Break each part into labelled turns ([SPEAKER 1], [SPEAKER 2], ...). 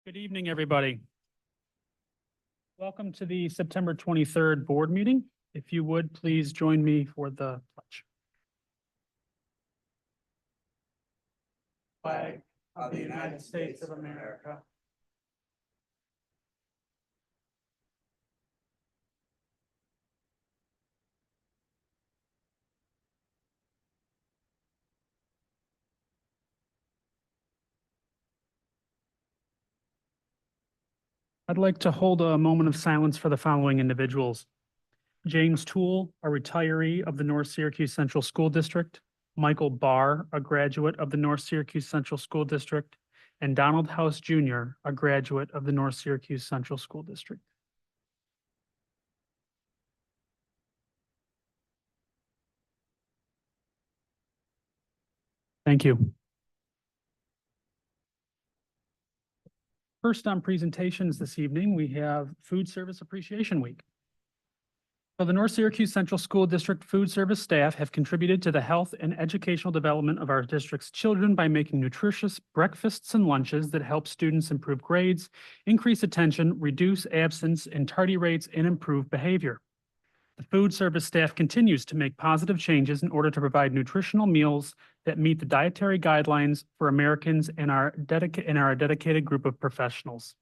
[SPEAKER 1] Good evening, everybody. Welcome to the September 23rd board meeting. If you would, please join me for the pledge. Flag of the United States of America. I'd like to hold a moment of silence for the following individuals. James Toole, a retiree of the North Syracuse Central School District, Michael Barr, a graduate of the North Syracuse Central School District, and Donald House Jr., a graduate of the North Syracuse Central School District. Thank you. First on presentations this evening, we have Food Service Appreciation Week. So the North Syracuse Central School District food service staff have contributed to the health and educational development of our district's children by making nutritious breakfasts and lunches that help students improve grades, increase attention, reduce absence and tardy rates, and improve behavior. The food service staff continues to make positive changes in order to provide nutritional meals that meet the dietary guidelines for Americans and our dedicated group of professionals.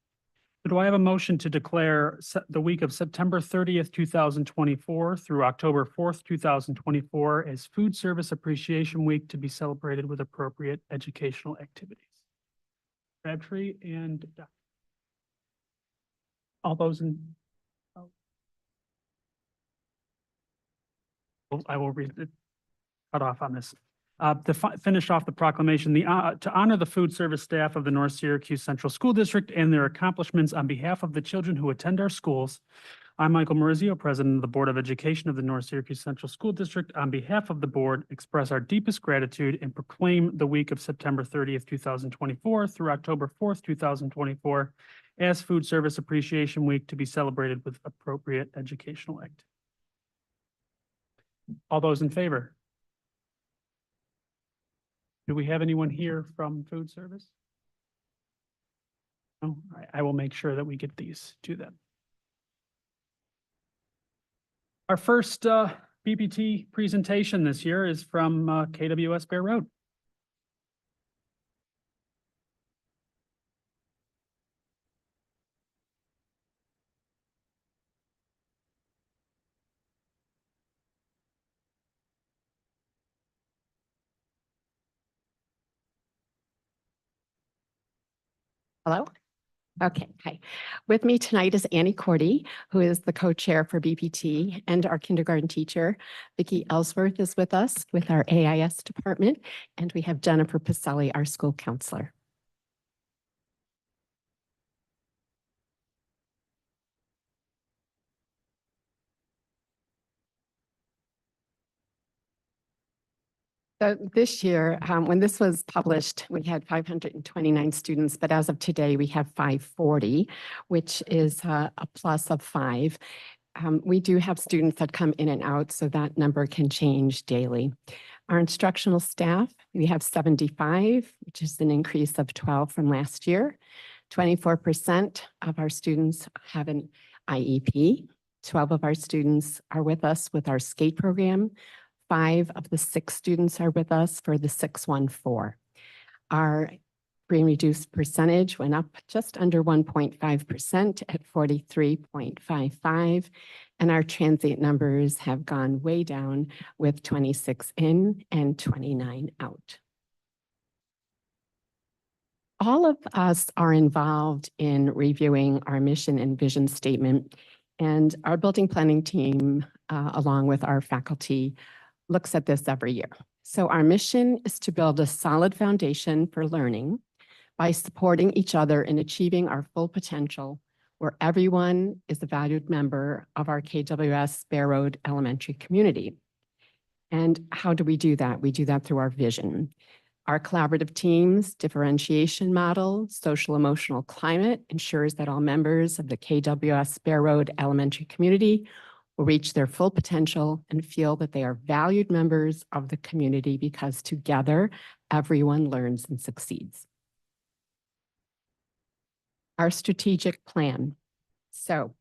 [SPEAKER 1] Do I have a motion to declare the week of September 30th, 2024 through October 4th, 2024 as Food Service Appreciation Week to be celebrated with appropriate educational activities? Crabtree and all those in. I will read it, cut off on this. To finish off the proclamation, to honor the food service staff of the North Syracuse Central School District and their accomplishments on behalf of the children who attend our schools, I'm Michael Marizio, President of the Board of Education of the North Syracuse Central School District. On behalf of the board, express our deepest gratitude and proclaim the week of September 30th, 2024 through October 4th, 2024 as Food Service Appreciation Week to be celebrated with appropriate educational activities. All those in favor? Do we have anyone here from food service? No, I will make sure that we get these to them. Our first BPT presentation this year is from KWS Bear Road.
[SPEAKER 2] Hello? Okay, hi. With me tonight is Annie Cordy, who is the co-chair for BPT, and our kindergarten teacher. Vicki Ellsworth is with us with our AIS department, and we have Jennifer Pacelli, our school counselor. So this year, when this was published, we had 529 students, but as of today, we have 540, which is a plus of 5. We do have students that come in and out, so that number can change daily. Our instructional staff, we have 75, which is an increase of 12 from last year. 24% of our students have an IEP. 12 of our students are with us with our SCATE program. 5 of the 6 students are with us for the 614. Our free and reduced percentage went up just under 1.5% at 43.55, and our transient numbers have gone way down with 26 in and 29 out. All of us are involved in reviewing our mission and vision statement, and our building planning team, along with our faculty, looks at this every year. So our mission is to build a solid foundation for learning by supporting each other in achieving our full potential, where everyone is a valued member of our KWS Bear Road Elementary community. And how do we do that? We do that through our vision. Our collaborative teams, differentiation model, social emotional climate ensures that all members of the KWS Bear Road Elementary community will reach their full potential and feel that they are valued members of the community because together, everyone learns and succeeds. our strategic plan. So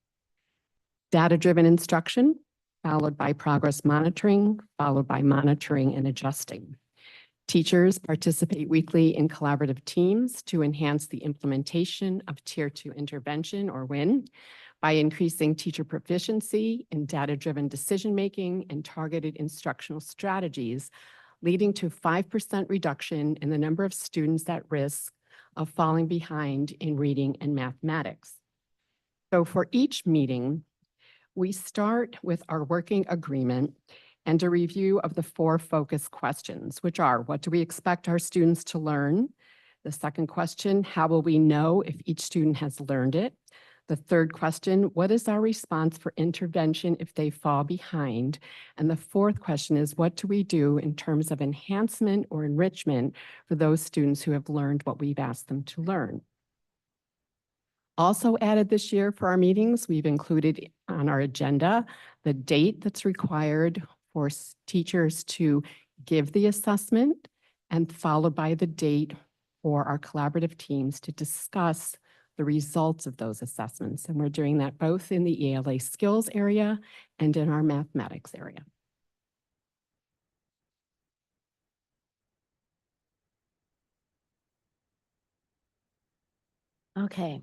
[SPEAKER 2] data-driven instruction, followed by progress monitoring, followed by monitoring and adjusting. Teachers participate weekly in collaborative teams to enhance the implementation of Tier 2 intervention or WIN by increasing teacher proficiency in data-driven decision-making and targeted instructional strategies, leading to 5% reduction in the number of students at risk of falling behind in reading and mathematics. So for each meeting, we start with our working agreement and a review of the 4 focus questions, which are, what do we expect our students to learn? The second question, how will we know if each student has learned it? The third question, what is our response for intervention if they fall behind? And the fourth question is, what do we do in terms of enhancement or enrichment for those students who have learned what we've asked them to learn? Also added this year for our meetings, we've included on our agenda the date that's required for teachers to give the assessment, and followed by the date for our collaborative teams to discuss the results of those assessments. And we're doing that both in the ELA skills area and in our mathematics area.
[SPEAKER 3] Okay,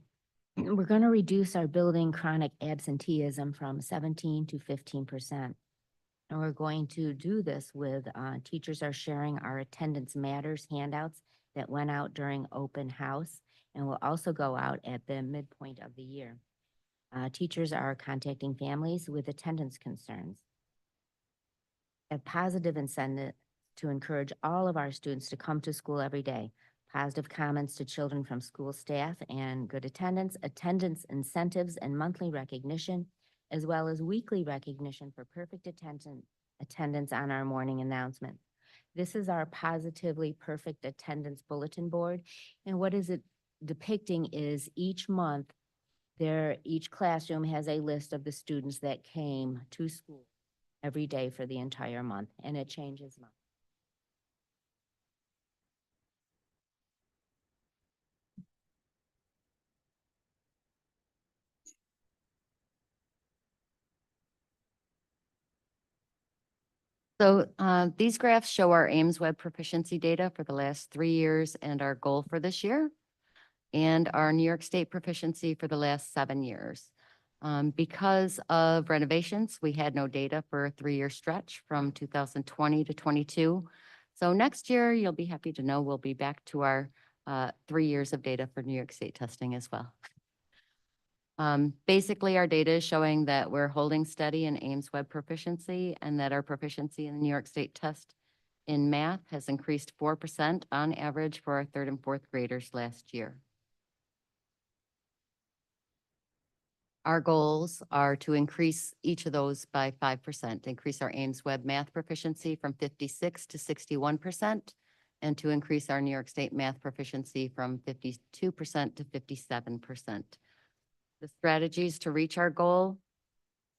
[SPEAKER 3] we're going to reduce our building chronic absenteeism from 17 to 15%. And we're going to do this with teachers are sharing our attendance matters handouts that went out during open house and will also go out at the midpoint of the year. Teachers are contacting families with attendance concerns. A positive incentive to encourage all of our students to come to school every day. Positive comments to children from school staff and good attendance, attendance incentives and monthly recognition, as well as weekly recognition for perfect attendance on our morning announcement. This is our positively perfect attendance bulletin board. And what is it depicting is each month, each classroom has a list of the students that came to school every day for the entire month, and it changes month.
[SPEAKER 4] So these graphs show our Ames Web proficiency data for the last 3 years and our goal for this year, and our New York State proficiency for the last 7 years. Because of renovations, we had no data for a 3-year stretch from 2020 to 22. So next year, you'll be happy to know we'll be back to our 3 years of data for New York State testing as well. Basically, our data is showing that we're holding steady in Ames Web proficiency and that our proficiency in the New York State test in math has increased 4% on average for our 3rd and 4th graders last year. Our goals are to increase each of those by 5%, increase our Ames Web math proficiency from 56 to 61%, and to increase our New York State math proficiency from 52% to 57%. The strategies to reach our goal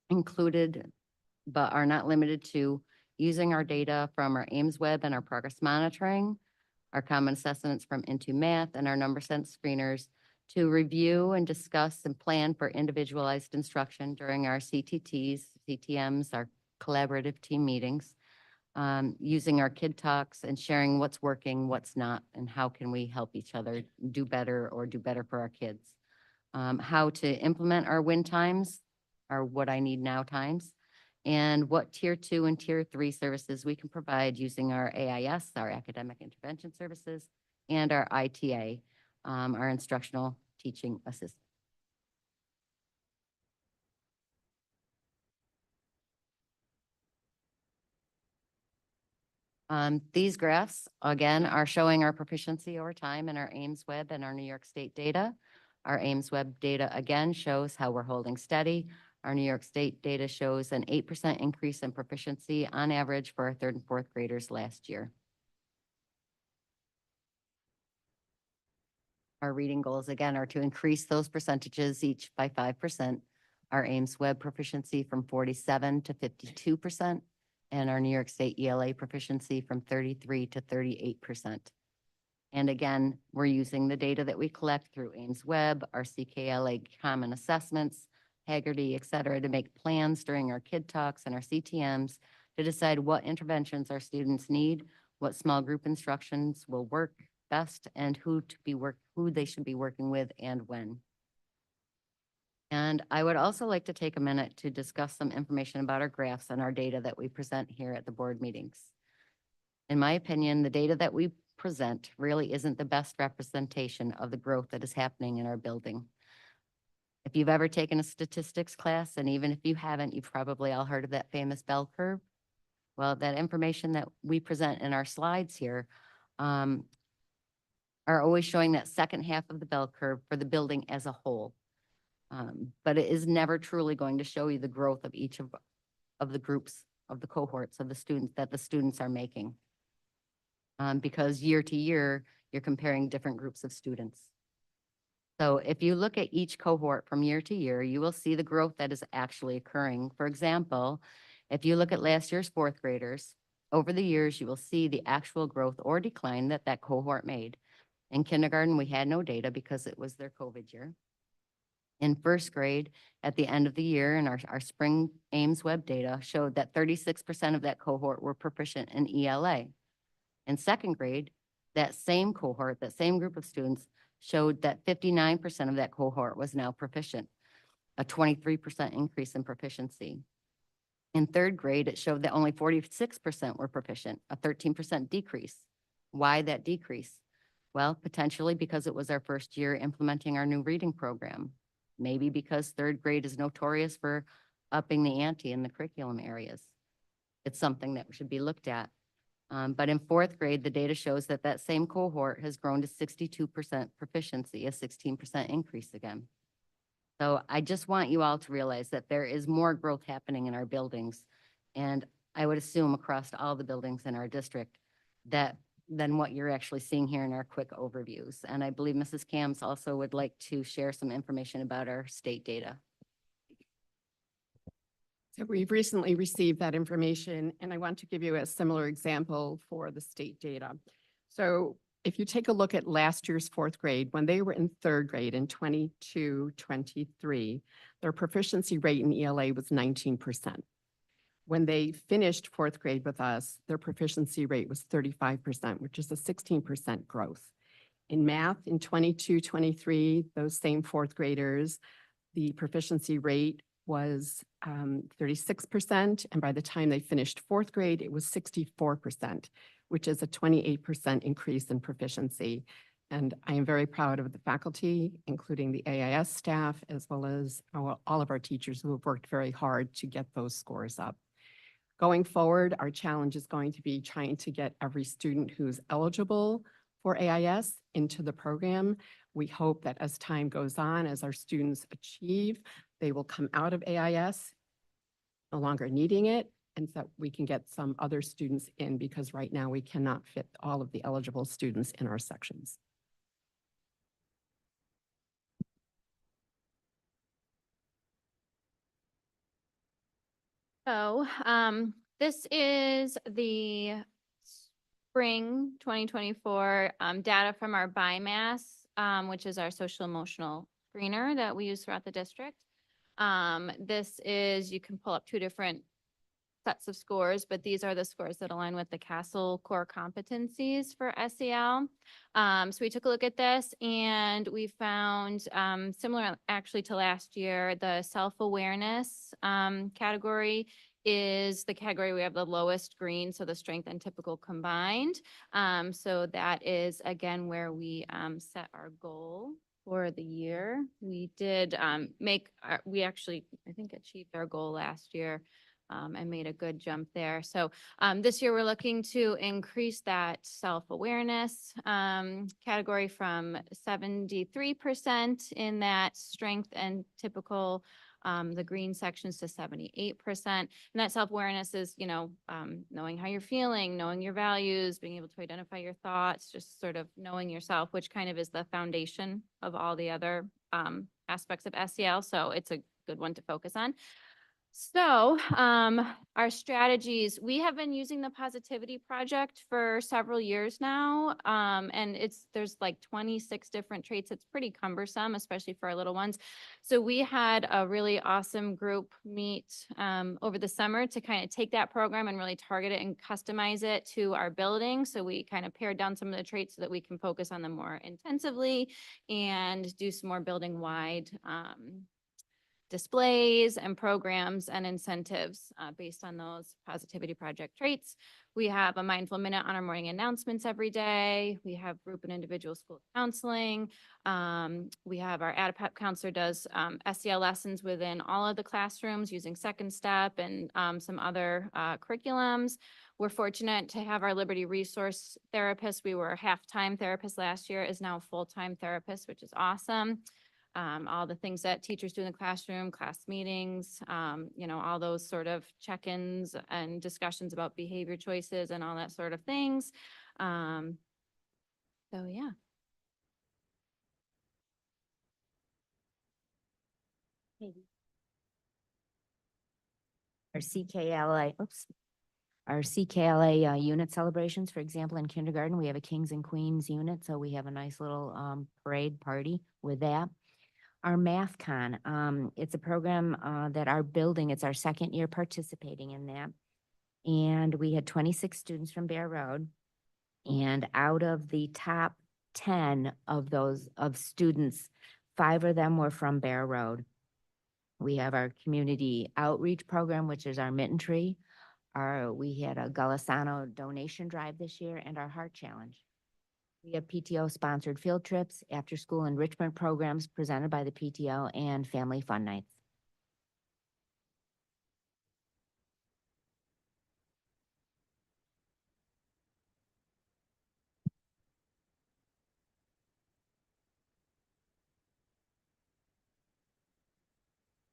[SPEAKER 4] included, but are not limited to, using our data from our Ames Web and our progress monitoring, our common assessments from Into Math, and our number sense screeners to review and discuss and plan for individualized instruction during our CTTs, CTMs, our collaborative team meetings, using our kid talks and sharing what's working, what's not, and how can we help each other do better or do better for our kids. How to implement our win times, our what I need now times, and what tier 2 and tier 3 services we can provide using our AIS, our academic intervention services, and our ITA, our instructional teaching assistant. These graphs, again, are showing our proficiency over time in our Ames Web and our New York State data. Our Ames Web data, again, shows how we're holding steady. Our New York State data shows an 8% increase in proficiency on average for our 3rd and 4th graders last year. Our reading goals, again, are to increase those percentages each by 5%. Our Ames Web proficiency from 47 to 52%, and our New York State ELA proficiency from 33 to 38%. And again, we're using the data that we collect through Ames Web, our CKLA Common Assessments, Haggerty, et cetera, to make plans during our kid talks and our CTMs to decide what interventions our students need, what small group instructions will work best, and who they should be working with and when. And I would also like to take a minute to discuss some information about our graphs and our data that we present here at the board meetings. In my opinion, the data that we present really isn't the best representation of the growth that is happening in our building. If you've ever taken a statistics class, and even if you haven't, you've probably all heard of that famous bell curve. Well, that information that we present in our slides here are always showing that second half of the bell curve for the building as a whole. But it is never truly going to show you the growth of each of the groups, of the cohorts of the students that the students are making. Because year to year, you're comparing different groups of students. So if you look at each cohort from year to year, you will see the growth that is actually occurring. For example, if you look at last year's fourth graders, over the years, you will see the actual growth or decline that that cohort made. In kindergarten, we had no data because it was their COVID year. In first grade, at the end of the year, and our spring Ames Web data showed that 36% of that cohort were proficient in ELA. In second grade, that same cohort, that same group of students showed that 59% of that cohort was now proficient, a 23% increase in proficiency. In third grade, it showed that only 46% were proficient, a 13% decrease. Why that decrease? Well, potentially because it was our first year implementing our new reading program. Maybe because third grade is notorious for upping the ante in the curriculum areas. It's something that should be looked at. But in fourth grade, the data shows that that same cohort has grown to 62% proficiency, a 16% increase again. So I just want you all to realize that there is more growth happening in our buildings. And I would assume across all the buildings in our district than what you're actually seeing here in our quick overviews. And I believe Mrs. Cams also would like to share some information about our state data.
[SPEAKER 2] So we've recently received that information, and I want to give you a similar example for the state data. So if you take a look at last year's fourth grade, when they were in third grade in 22-23, their proficiency rate in ELA was 19%. When they finished fourth grade with us, their proficiency rate was 35%, which is a 16% growth. In math, in 22-23, those same fourth graders, the proficiency rate was 36%, and by the time they finished fourth grade, it was 64%, which is a 28% increase in proficiency. And I am very proud of the faculty, including the AIS staff, as well as all of our teachers who have worked very hard to get those scores up. Going forward, our challenge is going to be trying to get every student who's eligible for AIS into the program. We hope that as time goes on, as our students achieve, they will come out of AIS no longer needing it, and so we can get some other students in, because right now we cannot fit all of the eligible students in our sections.
[SPEAKER 5] So, this is the spring 2024 data from our BIMAS, which is our social emotional screener that we use throughout the district. This is, you can pull up two different sets of scores, but these are the scores that align with the CASEL core competencies for SEL. So we took a look at this and we found, similar actually to last year, the self-awareness category is the category we have the lowest green, so the strength and typical combined. So that is again where we set our goal for the year. We did we actually, I think, achieved our goal last year. And made a good jump there. So this year we're looking to increase that self-awareness category from 73% in that strength and typical, the green sections, to 78%. And that self-awareness is, knowing how you're feeling, knowing your values, being able to identify your thoughts, just sort of knowing yourself, which kind of is the foundation of all the other aspects of SEL. So it's a good one to focus on. So, our strategies, we have been using the Positivity Project for several years now. And there's like 26 different traits. It's pretty cumbersome, especially for our little ones. So we had a really awesome group meet, over the summer to kind of take that program and really target it and customize it to our building. So we kind of pared down some of the traits so that we can focus on them more intensively and do some more building wide, displays and programs and incentives based on those Positivity Project traits. We have a mindful minute on our morning announcements every day. We have group and individual school counseling. We have our ADAPEP counselor does SEL lessons within all of the classrooms using Second Step and some other curriculums. We're fortunate to have our Liberty Resource therapist. We were a half-time therapist last year, is now a full-time therapist, which is awesome. All the things that teachers do in the classroom, class meetings, all those sort of check-ins and discussions about behavior choices and all that sort of things. So yeah.
[SPEAKER 3] Our CKLA unit celebrations, for example, in kindergarten, we have a Kings and Queens unit, so we have a nice little parade party with that. Our Math Con, it's a program that our building, it's our second year participating in that. And we had 26 students from Bear Road. And out of the top 10 of those students, 5 of them were from Bear Road. We have our community outreach program, which is our Mitten Tree. We had a Golisano donation drive this year and our Heart Challenge. We have PTO-sponsored field trips, after-school enrichment programs presented by the PTO, and family fun nights.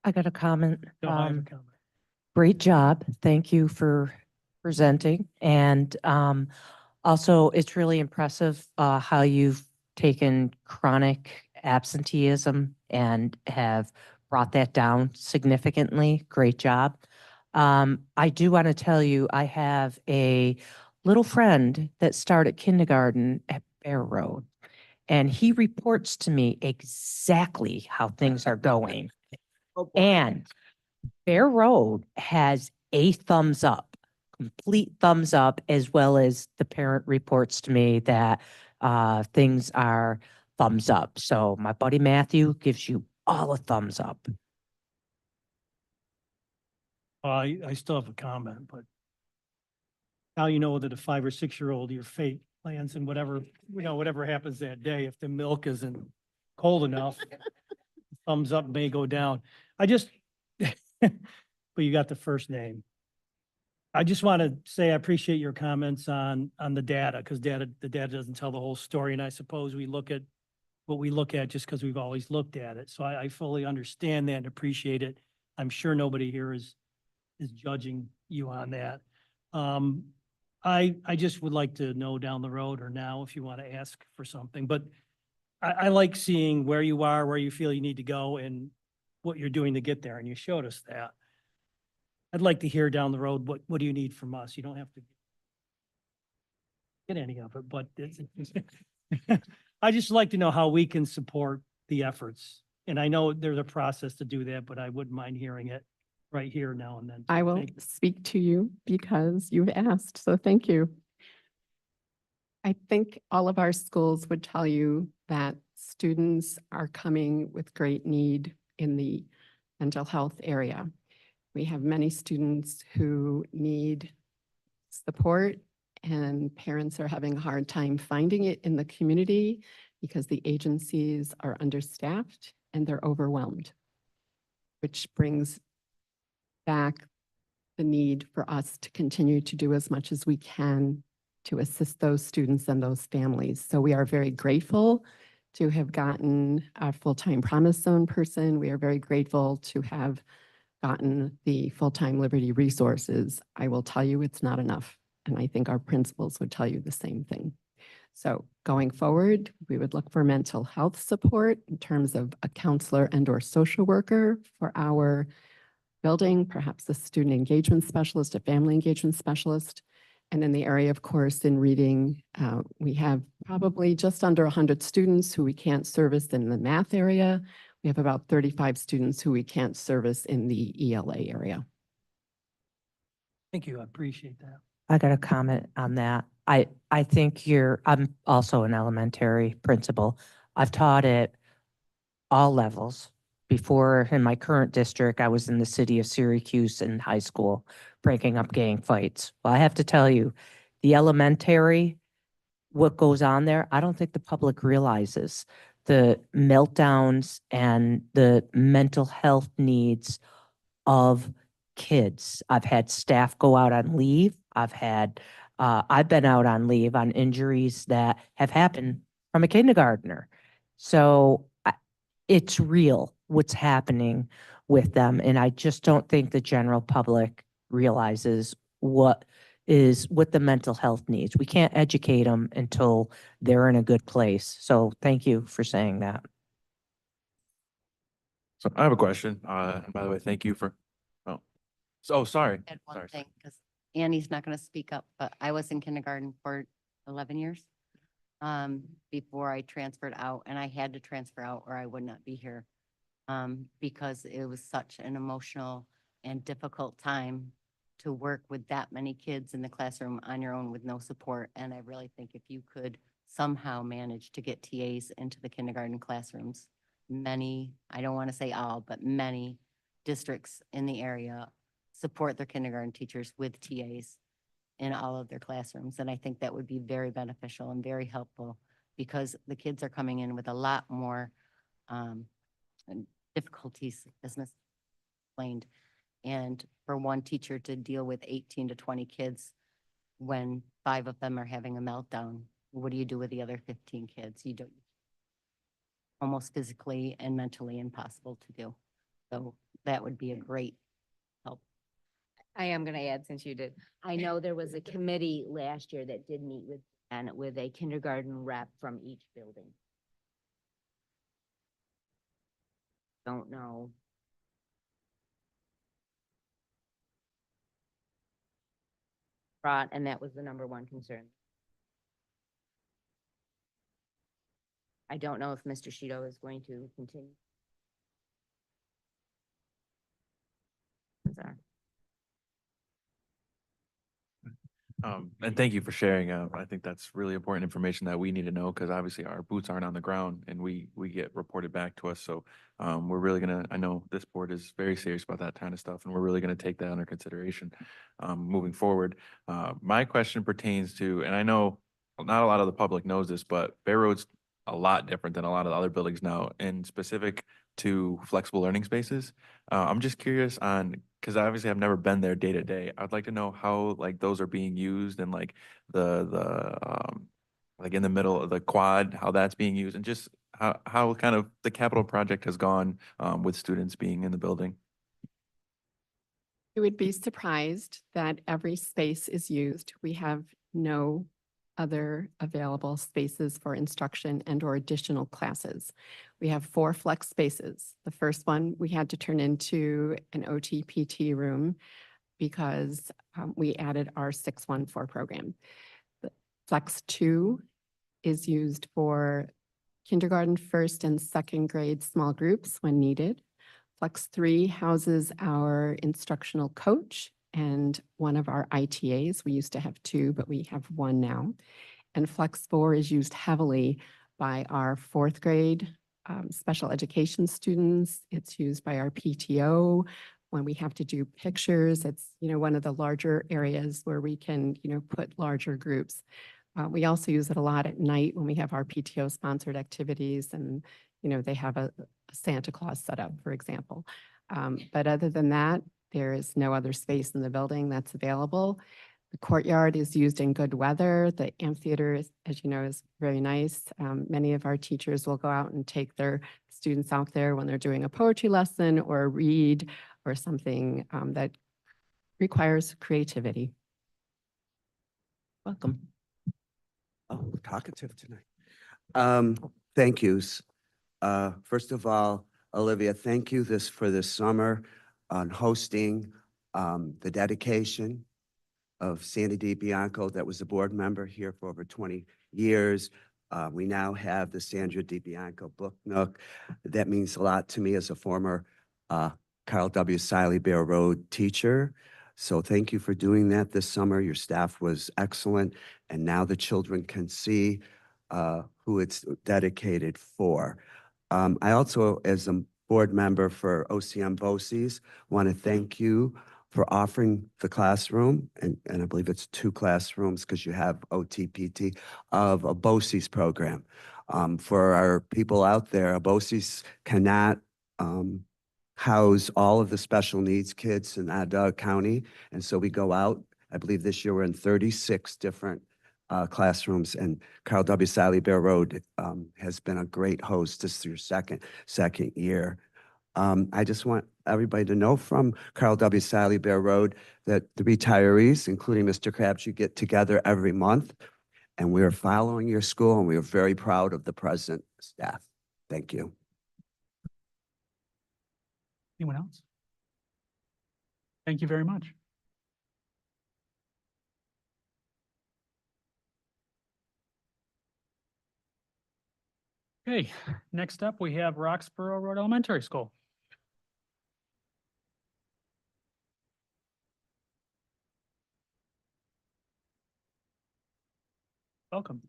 [SPEAKER 6] I got a comment.
[SPEAKER 1] No, I have a comment.
[SPEAKER 6] Great job. Thank you for presenting. And also, it's really impressive how you've taken chronic absenteeism and have brought that down significantly. Great job. I do want to tell you, I have a little friend that started kindergarten at Bear Road, and he reports to me exactly how things are going. And Bear Road has a thumbs up, complete thumbs up, as well as the parent reports to me that things are thumbs up. So my buddy Matthew gives you all a thumbs up.
[SPEAKER 7] I still have a comment, but now you know that a 5 or 6-year-old, your fate lands in whatever happens that day. If the milk isn't cold enough, thumbs up may go down. But you got the first name. I just want to say I appreciate your comments on the data, because the data doesn't tell the whole story. And I suppose we look at what we look at just because we've always looked at it. So I fully understand that and appreciate it. I'm sure nobody here is judging you on that. I just would like to know down the road or now if you want to ask for something, but I like seeing where you are, where you feel you need to go and what you're doing to get there. And you showed us that. I'd like to hear down the road, what do you need from us? You don't have to get any of it, but I just like to know how we can support the efforts. And I know there's a process to do that, but I wouldn't mind hearing it right here now and then.
[SPEAKER 2] I will
[SPEAKER 7] Thank you.
[SPEAKER 2] speak to you because you've asked, so thank you. I think all of our schools would tell you that students are coming with great need in the mental health area. We have many students who need support, and parents are having a hard time finding it in the community because the agencies are understaffed and they're overwhelmed, which brings back the need for us to continue to do as much as we can to assist those students and those families. So we are very grateful to have gotten a full-time Promise Zone person. We are very grateful to have gotten the full-time Liberty Resources. I will tell you it's not enough. And I think our principals would tell you the same thing. So going forward, we would look for mental health support in terms of a counselor and/or social worker for our building, perhaps a student engagement specialist, a family engagement specialist. And in the area of course in reading, we have probably just under 100 students who we can't service in the math area. We have about 35 students who we can't service in the ELA area.
[SPEAKER 7] Thank you. I appreciate that.
[SPEAKER 6] I got a comment on that. I think I'm also an elementary principal. I've taught at all levels. Before, in my current district, I was in the city of Syracuse in high school, breaking up gang fights. Well, I have to tell you, the elementary, what goes on there, I don't think the public realizes the meltdowns and the mental health needs of kids. I've had staff go out on leave. I've been out on leave on injuries that have happened from a kindergartner. So it's real what's happening with them. And I just don't think the general public realizes what the mental health needs. We can't educate them until they're in a good place. So thank you for saying that.
[SPEAKER 8] So I have a question. And by the way, thank you for, sorry.
[SPEAKER 4] Add one
[SPEAKER 8] Sorry,
[SPEAKER 4] thing, because Annie's not going to speak up, but I was in kindergarten for 11 years before I transferred out, and I had to transfer out or I would not be here because it was such an emotional and difficult time to work with that many kids in the classroom on your own with no support. And I really think if you could somehow manage to get TAs into the kindergarten classrooms, many, I don't want to say all, but many districts in the area support their kindergarten teachers with TAs in all of their classrooms. And I think that would be very beneficial and very helpful because the kids are coming in with a lot more difficulties, as Ms. explained. And for one teacher to deal with 18 to 20 kids when 5 of them are having a meltdown, what do you do with the other 15 kids? You don't, almost physically and mentally impossible to do. So that would be a great help.
[SPEAKER 3] I am gonna add, since you did, I know there was a committee last year that did meet with a kindergarten rep from each building. Don't know. And that was the number one concern. I don't know if Mr. Shito is going to continue. Sorry.
[SPEAKER 8] And thank you for sharing. I think that's really important information that we need to know because obviously our boots aren't on the ground and we get reported back to us. So we're really I know this board is very serious about that kind of stuff and we're really gonna take that under consideration moving forward. My question pertains to, and I know not a lot of the public knows this, but Bay Road's a lot different than a lot of the other buildings now and specific to flexible learning spaces. I'm just curious on, because obviously I've never been there day to day. I'd like to know how like those are being used and like like in the middle of the quad, how that's being used and just how kind of the capital project has gone with students being in the building.
[SPEAKER 2] You would be surprised that every space is used. We have no other available spaces for instruction and or additional classes. We have 4 flex spaces. The first one we had to turn into an OT-PT room because we added our 614 program. The Flex 2 is used for kindergarten, first and second grade small groups when needed. Flex 3 houses our instructional coach and one of our ITAs. We used to have 2, but we have 1 now. And Flex 4 is used heavily by our 4th grade special education students. It's used by our PTO when we have to do pictures. It's, one of the larger areas where we can, put larger groups. We also use it a lot at night when we have our PTO sponsored activities and, they have a Santa Claus set up, for example. But other than that, there is no other space in the building that's available. The courtyard is used in good weather. The amphitheater, as you know, is very nice. Many of our teachers will go out and take their students out there when they're doing a poetry lesson or read or something that requires creativity.
[SPEAKER 6] Welcome.
[SPEAKER 9] Oh, talkative tonight. Thank yous. First of all, Olivia, thank you for this summer. on hosting the dedication of Sandy DiBianco, that was a board member here for over 20 years. We now have the Sandra DiBianco Book Nook. That means a lot to me as a former Carl W. Siley Bear Road teacher. So thank you for doing that this summer. Your staff was excellent. And now the children can see who it's dedicated for. I also, as a board member for OCM BOCES, want to thank you for offering the classroom, and I believe it's 2 classrooms because you have OTPT, of a BOCES program. For our people out there, a BOCES cannot house all of the special needs kids in Onondaga County. And so we go out, I believe this year we're in 36 different classrooms, and Carl W. Siley Bear Road has been a great host. This is your second year. I just want everybody to know from Carl W. Siley Bear Road that the retirees, including Mr. Krabs, you get together every month, and we are following your school, and we are very proud of the present staff. Thank you.
[SPEAKER 1] Anyone else? Thank you very much. Okay, next up, we have Roxborough Road Elementary School. Welcome.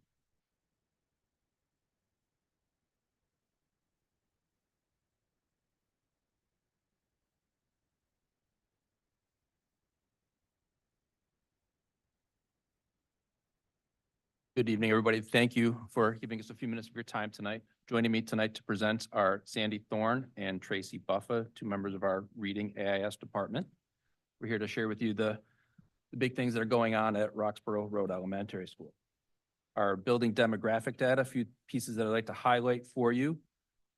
[SPEAKER 10] Good evening, everybody. Thank you for giving us a few minutes of your time tonight. Joining me tonight to present are Sandy Thorne and Tracy Buffa, 2 members of our Reading AIS department. We're here to share with you the big things that are going on at Roxborough Road Elementary School. Our building demographic data, a few pieces that I'd like to highlight for you.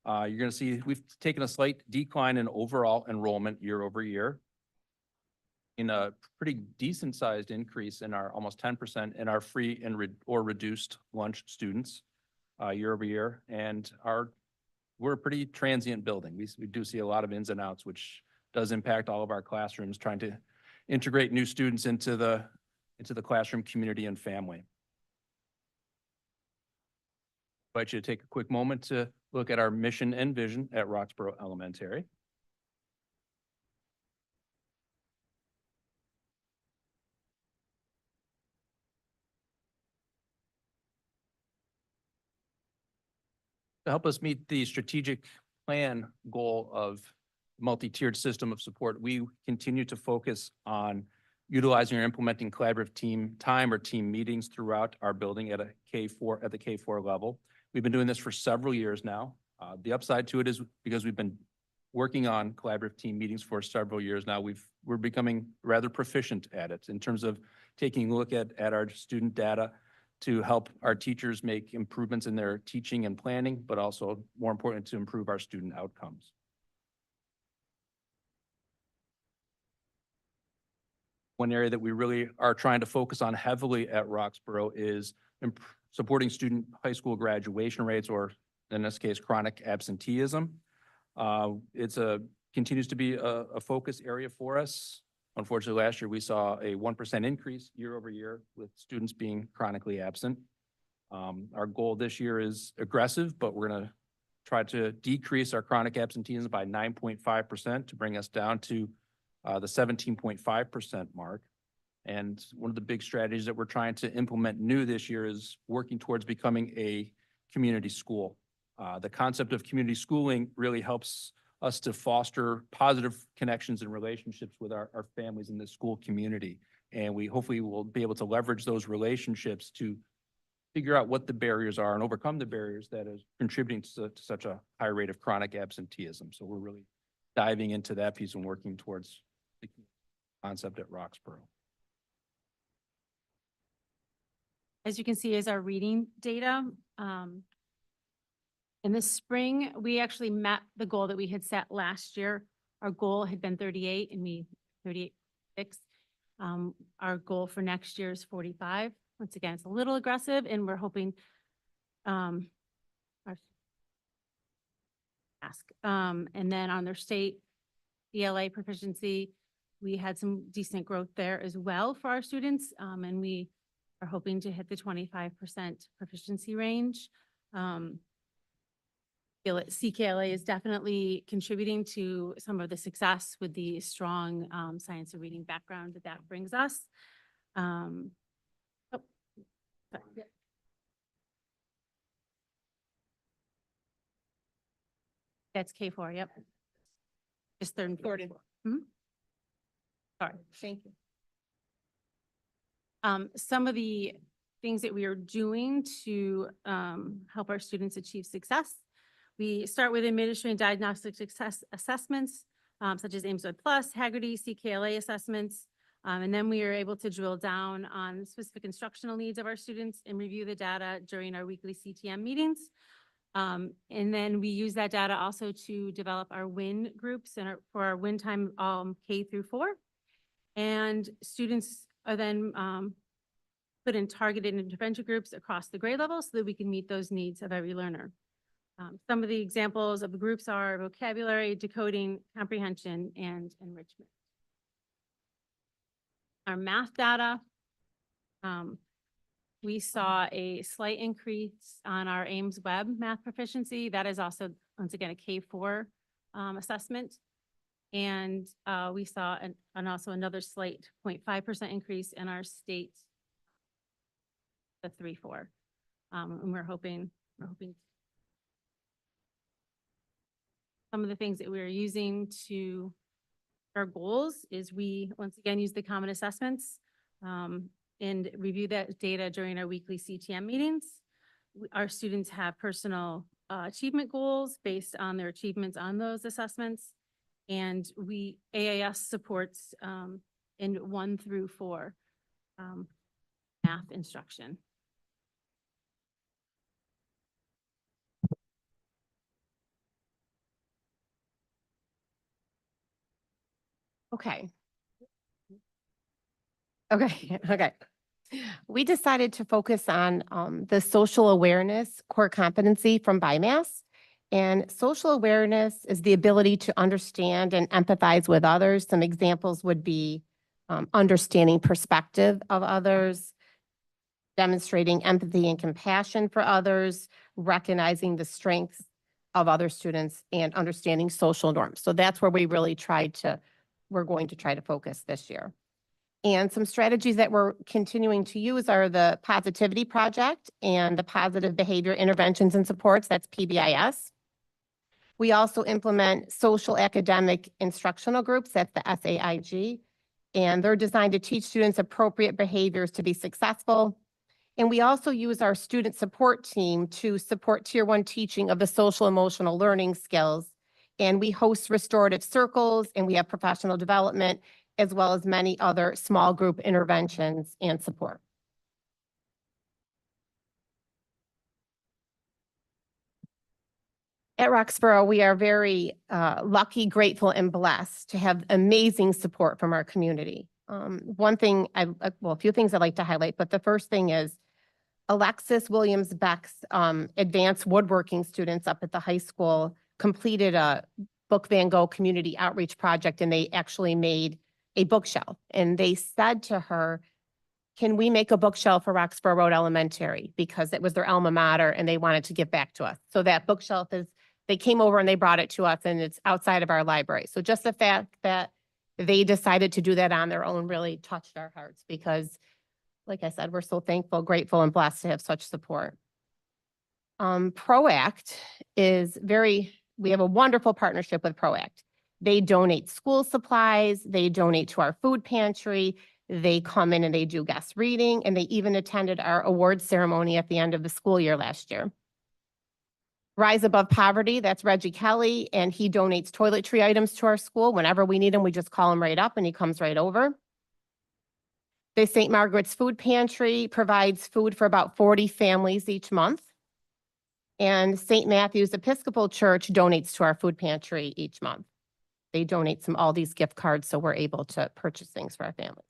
[SPEAKER 10] You're going to see we've taken a slight decline in overall enrollment year over year, in a pretty decent sized increase in our almost 10% in our free and or reduced lunch students year over year. And we're a pretty transient building. We do see a lot of ins and outs, which does impact all of our classrooms, trying to integrate new students into the classroom community and family. I invite you to take a quick moment to look at our mission and vision at Roxborough Elementary. To help us meet the strategic plan goal of multi-tiered system of support, we continue to focus on utilizing or implementing collaborative team time or team meetings throughout our building at the K4 level. We've been doing this for several years now. The upside to it is because we've been working on collaborative team meetings for several years now, we're becoming rather proficient at it in terms of taking a look at our student data to help our teachers make improvements in their teaching and planning, but also more important to improve our student outcomes. One area that we really are trying to focus on heavily at Roxborough is supporting student high school graduation rates, or in this case, chronic absenteeism. Continues to be a focus area for us. Unfortunately, last year we saw a 1% increase year over year with students being chronically absent. Our goal this year is aggressive, but we're going to try to decrease our chronic absenteeism by 9.5% to bring us down to the 17.5% mark. And one of the big strategies that we're trying to implement new this year is working towards becoming a community school. The concept of community schooling really helps us to foster positive connections and relationships with our families in the school community. And we hopefully will be able to leverage those relationships to figure out what the barriers are and overcome the barriers that is contributing to such a high rate of chronic absenteeism. So we're really diving into that piece and working towards the concept at Roxborough.
[SPEAKER 11] As you can see, is our reading data. In the spring, we actually met the goal that we had set last year. Our goal had been 38 and we 38.6. Our goal for next year is 45. Once again, it's a little aggressive and we're hoping and then on their state ELA proficiency. We had some decent growth there as well for our students, and we are hoping to hit the 25% proficiency range. CKLA is definitely contributing to some of the success with the strong science and reading background that brings us. Oh, sorry. That's K4, yep. Just third and fourth. Sorry, thank you. Some of the things that we are doing to help our students achieve success. We start with administering diagnostic success assessments, such as AIMSWeb Plus, Haggerty, CKLA assessments. And then we are able to drill down on specific instructional needs of our students and review the data during our weekly CTM meetings. And then we use that data also to develop our WIN groups and for our WIN time K through 4. And students are then put in targeted intervention groups across the grade level so that we can meet those needs of every learner. Some of the examples of the groups are vocabulary, decoding, comprehension, and enrichment. Our math data, we saw a slight increase on our AIMSWeb math proficiency. That is also, once again, a K4 assessment. And we saw also another slight 0.5% increase in our state, the 3-4. And we're hoping some of the things that we're using to our goals is we once again use the common assessments and review that data during our weekly CTM meetings. Our students have personal achievement goals based on their achievements on those assessments. And AAS supports in 1 through 4 math instruction.
[SPEAKER 12] Okay. Okay. We decided to focus on the social awareness core competency from BIMAS. And social awareness is the ability to understand and empathize with others. Some examples would be understanding perspective of others, demonstrating empathy and compassion for others, recognizing the strengths of other students, and understanding social norms. So that's where we're going to try to focus this year. And some strategies that we're continuing to use are the Positivity Project and the Positive Behavior Interventions and Supports, that's PBIS. We also implement social academic instructional groups, that's the SAIG, and they're designed to teach students appropriate behaviors to be successful. And we also use our student support team to support Tier 1 teaching of the social emotional learning skills. And we host restorative circles, and we have professional development, as well as many other small group interventions and support. At Roxborough, we are very lucky, grateful, and blessed to have amazing support from our community. A few things I'd like to highlight, but the first thing is Alexis Williams-Beck's advanced woodworking students up at the high school completed a Book Van Gogh community outreach project, and they actually made a bookshelf. And they said to her, can we make a bookshelf for Roxborough Road Elementary? Because it was their alma mater and they wanted to give back to us. So that bookshelf they came over and they brought it to us, and it's outside of our library. So just the fact that they decided to do that on their own really touched our hearts because, like I said, we're so thankful, grateful, and blessed to have such support. ProAct we have a wonderful partnership with ProAct. They donate school supplies, they donate to our food pantry, they come in and they do guest reading, and they even attended our awards ceremony at the end of the school year last year. Rise Above Poverty, that's Reggie Kelly, and he donates toiletry items to our school. Whenever we need them, we just call him right up and he comes right over. The St. Margaret's Food Pantry provides food for about 40 families each month. And St. Matthew's Episcopal Church donates to our food pantry each month. They donate all these gift cards, so we're able to purchase things for our families.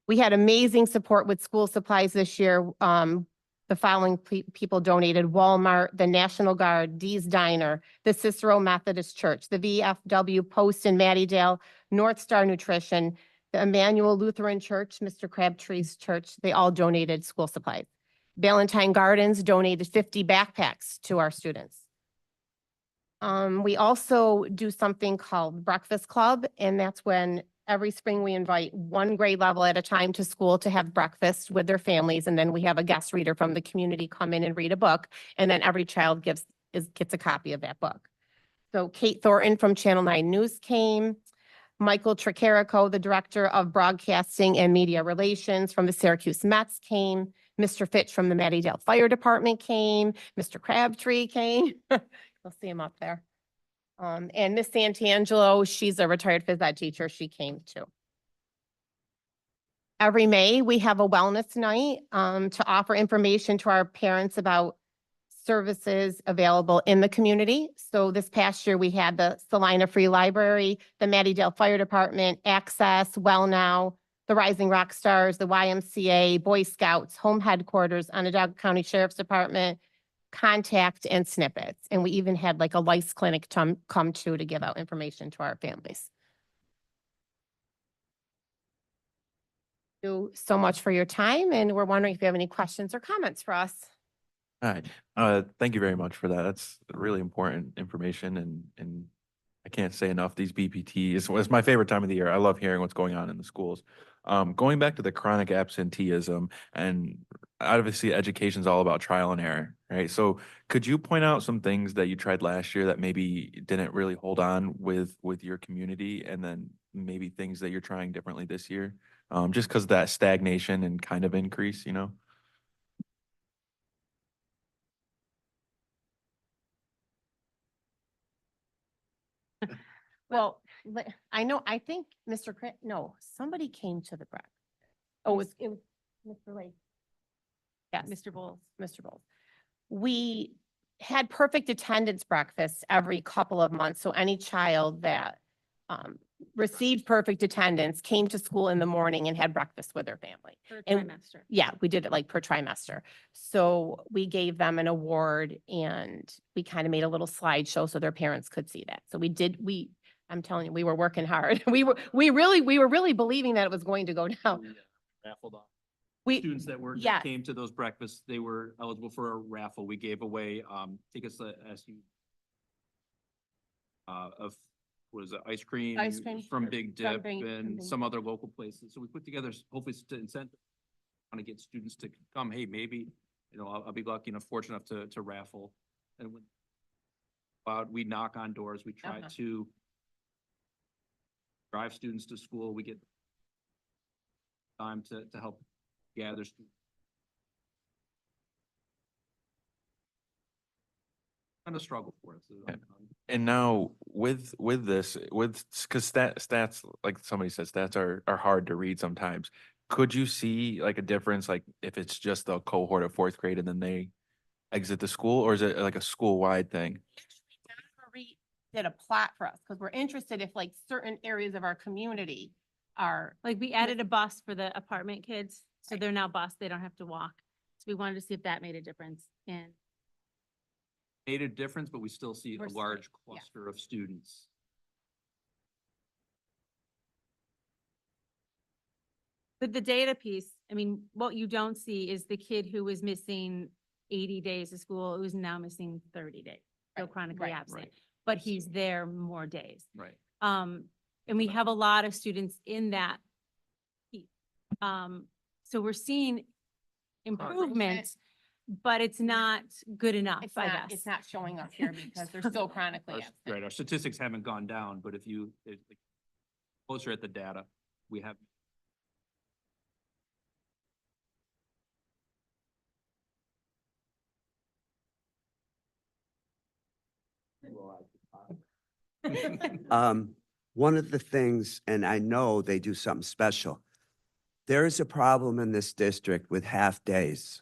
[SPEAKER 12] We had amazing support with school supplies this year. The The following people donated: Walmart, the National Guard, Dee's Diner, the Cicero Methodist Church, the VFW Post in Mattydale, North Star Nutrition, the Emmanuel Lutheran Church, Mr. Crabtree's church. They all donated school supplies. Valentine Gardens donated 50 backpacks to our students. We also do something called Breakfast Club, and that's when every spring we invite one grade level at a time to school to have breakfast with their families, and then we have a guest reader from the community come in and read a book, and then every child gets a copy of that book. So Kate Thornton from Channel 9 News came. Michael Tricarico, the Director of Broadcasting and Media Relations from the Syracuse Mets came. Mr. Fitch from the Mattydale Fire Department came. Mr. Crabtree came. You'll see him up there. And Miss Santangelo, she's a retired phys ed teacher. She came too. Every May, we have a wellness night to offer information to our parents about services available in the community. So this past year, we had the Salina Free Library, the Mattydale Fire Department, Access, Well Now, the Rising Rock Stars, the YMCA, Boy Scouts, Home Headquarters, Onondaga County Sheriff's Department, Contact, and Snippets. And we even had like a lice clinic come to give out information to our families. Thank you so much for your time, and we're wondering if you have any questions or comments for us.
[SPEAKER 8] All right. Thank you very much for that. That's really important information, and I can't say enough. These BPT is my favorite time of the year. I love hearing what's going on in the schools. Going back to the chronic absenteeism, and obviously education is all about trial and error, right? So could you point out some things that you tried last year that maybe didn't really hold on with your community, and then maybe things that you're trying differently this year? Just because that stagnation and kind of increase, you know?
[SPEAKER 12] Well, I think Mr. No, somebody came to the breakfast. Oh, it was Mr. Lake. Yes,
[SPEAKER 11] Mr. Bowles.
[SPEAKER 12] Mr. Bowles. We had perfect attendance breakfasts every couple of months. So any child that received perfect attendance came to school in the morning and had breakfast with their family.
[SPEAKER 11] For
[SPEAKER 12] And-
[SPEAKER 11] trimester.
[SPEAKER 12] Yeah, we did it like per trimester. So we gave them an award, and we kind of made a little slideshow so their parents could see that. So I'm telling you, we were working hard. We were really believing that it was going to go down.
[SPEAKER 10] Raffled off.
[SPEAKER 12] We,
[SPEAKER 10] Students that were,
[SPEAKER 12] yes.
[SPEAKER 10] came to those breakfasts, they were eligible for a raffle. We gave away, tickets to SU. Of, what is it, ice cream?
[SPEAKER 12] Ice cream
[SPEAKER 10] From Big
[SPEAKER 12] from
[SPEAKER 10] Dip
[SPEAKER 12] Big-
[SPEAKER 10] and
[SPEAKER 12] Big
[SPEAKER 10] some other local places. So we put together, hopefully to incentive, want to get students to come, hey, maybe, I'll be lucky enough, fortunate enough to raffle. And when we knock on doors, we try
[SPEAKER 12] Uh-huh.
[SPEAKER 10] to drive students to school. We get time to help gather students. Kind of struggle for us.
[SPEAKER 8] And now with this, because stats, like somebody said, stats are hard to read sometimes. Could you see like a difference, like if it's just a cohort of fourth grade and then they exit the school, or is it like a school-wide thing?
[SPEAKER 12] Actually, Donna Marie did a plot for us because we're interested if like certain areas of our community are.
[SPEAKER 11] Like we added a bus for the apartment kids, so they're now bused, they don't have to walk. So we wanted to see if that made a difference in.
[SPEAKER 10] Made a difference, but we still see
[SPEAKER 11] We're
[SPEAKER 10] a
[SPEAKER 11] still-
[SPEAKER 10] large
[SPEAKER 11] yeah.
[SPEAKER 10] cluster of students.
[SPEAKER 11] But the data piece, I mean, what you don't see is the kid who was missing 80 days of school, who's now missing 30 days, so
[SPEAKER 12] Right,
[SPEAKER 11] chronically
[SPEAKER 12] right,
[SPEAKER 11] absent,
[SPEAKER 10] right.
[SPEAKER 11] but he's there more days.
[SPEAKER 10] Right.
[SPEAKER 11] And we have a lot of students in that. piece. So we're seeing improvements, but it's not good enough, I guess.
[SPEAKER 12] It's not showing up here because they're still chronically absent.
[SPEAKER 10] Right, our statistics haven't gone down, but if you, closer at the data, we have.
[SPEAKER 9] One of the things, and I know they do something special, there is a problem in this district with half days.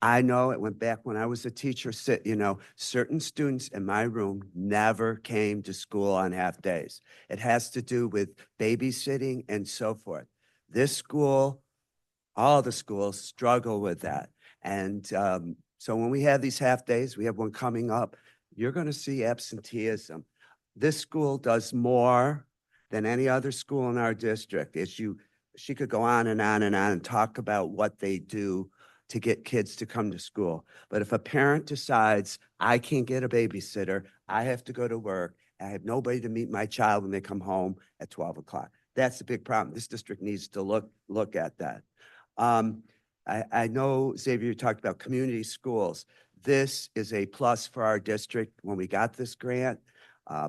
[SPEAKER 9] I know it went back when I was a teacher, certain students in my room never came to school on half days. It has to do with babysitting and so forth. This school, all the schools struggle with that. And so when we have these half days, we have one coming up, you're going to see absenteeism. This school does more than any other school in our district. She could go on and on and on and talk about what they do to get kids to come to school. But if a parent decides, I can't get a babysitter, I have to go to work, I have nobody to meet my child when they come home at 12 o'clock. That's a big problem. This district needs to look at that. I know, Xavier, you talked about community schools. This is a plus for our district. When we got this grant,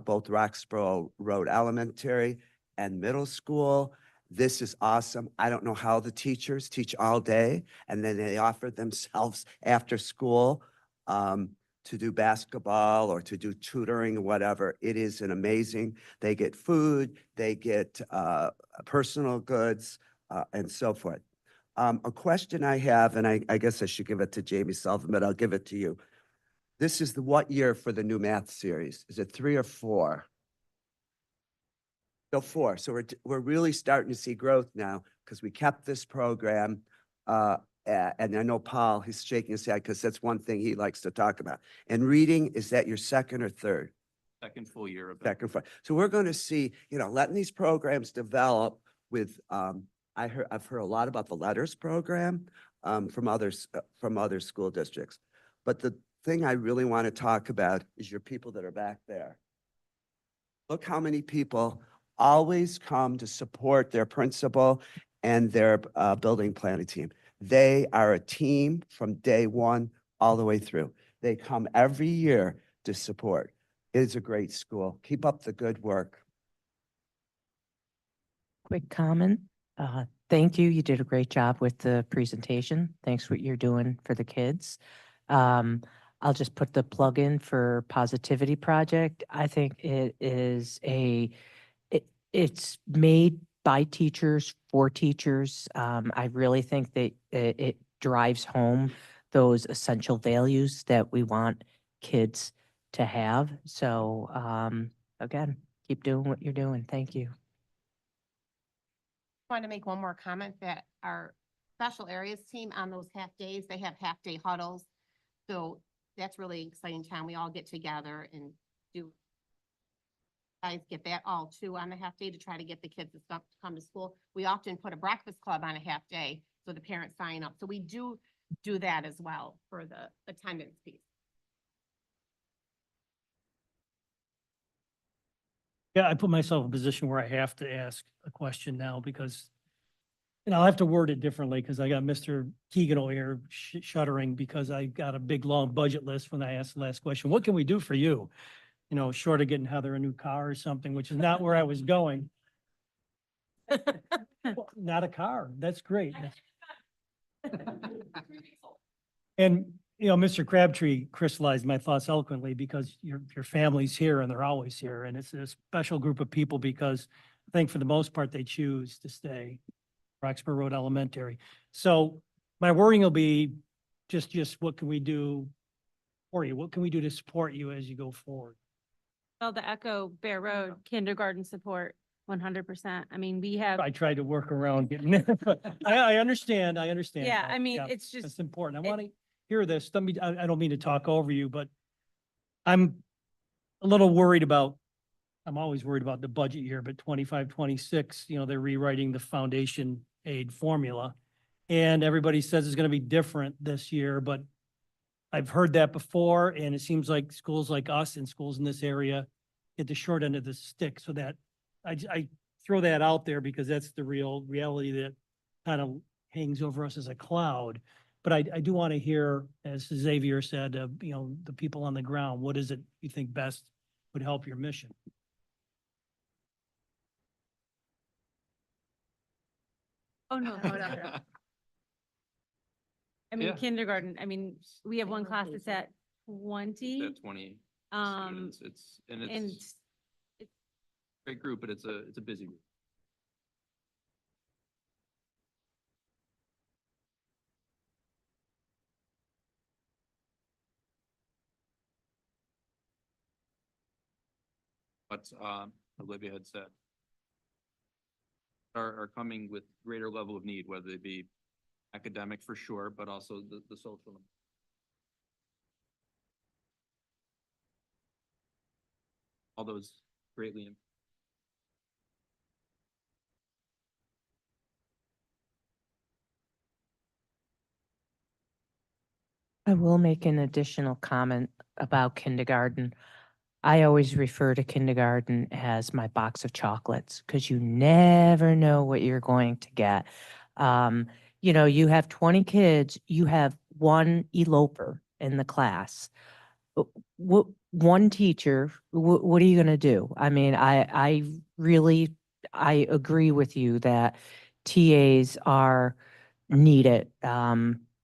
[SPEAKER 9] both Roxborough Road Elementary and Middle School, this is awesome. I don't know how the teachers teach all day and then they offer themselves after school to do basketball or to do tutoring or whatever. It is an amazing, they get food, they get personal goods and so forth. A question I have, and I guess I should give it to Jamie Sullivan, but I'll give it to you. This is the what year for the new math series? Is it 3 or 4? So 4. So we're really starting to see growth now because we kept this program. And I know Paul, he's shaking his head because that's one thing he likes to talk about. And reading, is that your second or third?
[SPEAKER 10] Second full year of that.
[SPEAKER 9] Second, so we're going to see, letting these programs develop with, I've heard a lot about the letters program from other school districts. But the thing I really want to talk about is your people that are back there. Look how many people always come to support their principal and their building planning team. They are a team from day one all the way through. They come every year to support. It is a great school. Keep up the good work.
[SPEAKER 6] Quick comment. Thank you. You did a great job with the presentation. Thanks for what you're doing for the kids. I'll just put the plug in for Positivity Project. I think it is it's made by teachers for teachers. I really think that it drives home those essential values that we want kids to have. So again, keep doing what you're doing. Thank you.
[SPEAKER 12] Want to make one more comment that our special areas team on those half days, they have half day huddles. So that's really exciting time. We all get together and do. Guys get that all too on the half day to try to get the kids to come to school. We often put a breakfast club on a half day so the parents sign up. So we do that as well for the attendance piece.
[SPEAKER 7] Yeah, I put myself in a position where I have to ask a question now because, I'll have to word it differently because I got Mr. Keegan over here shuddering because I got a big, long budget list when I asked the last question. What can we do for you? Short of getting Heather a new car or something, which is not where I was going. Well, not a car. That's great. And, Mr. Crabtree crystallized my thoughts eloquently because your family's here and they're always here. And it's a special group of people because I think for the most part, they choose to stay Roxborough Road Elementary. So my wording will be just what can we do for you? What can we do to support you as you go forward?
[SPEAKER 11] Well, the Echo Bear Road kindergarten support, 100%. I mean, we have,
[SPEAKER 7] I tried to work around getting it, but I understand.
[SPEAKER 11] yeah,
[SPEAKER 7] that.
[SPEAKER 11] I mean,
[SPEAKER 7] Yeah,
[SPEAKER 11] it's just,
[SPEAKER 7] It's important. I want to hear this. I don't mean to talk over you, but I'm a little worried about, I'm always worried about the budget year, but 25, 26, they're rewriting the foundation aid formula. And everybody says it's going to be different this year, but I've heard that before, and it seems like schools like us and schools in this area get the short end of the stick. So that I throw that out there because that's the reality that kind of hangs over us as a cloud. But I do want to hear, as Xavier said, the people on the ground, what is it you think best would help your mission?
[SPEAKER 11] oh, no. I mean,
[SPEAKER 10] Yeah.
[SPEAKER 11] kindergarten, I mean, we have one class that's at 20.
[SPEAKER 10] At 20
[SPEAKER 11] Um,
[SPEAKER 10] students.
[SPEAKER 11] and
[SPEAKER 10] It's a great group, but it's a busy group. But Olivia had said are coming with greater level of need, whether it be academic for sure, but also the social. All those greatly.
[SPEAKER 6] I will make an additional comment about kindergarten. I always refer to kindergarten as my box of chocolates because you never know what you're going to get. You have 20 kids, you have one eloper in the class. What one teacher, what are you going to do? I mean, I agree with you that TAs are needed.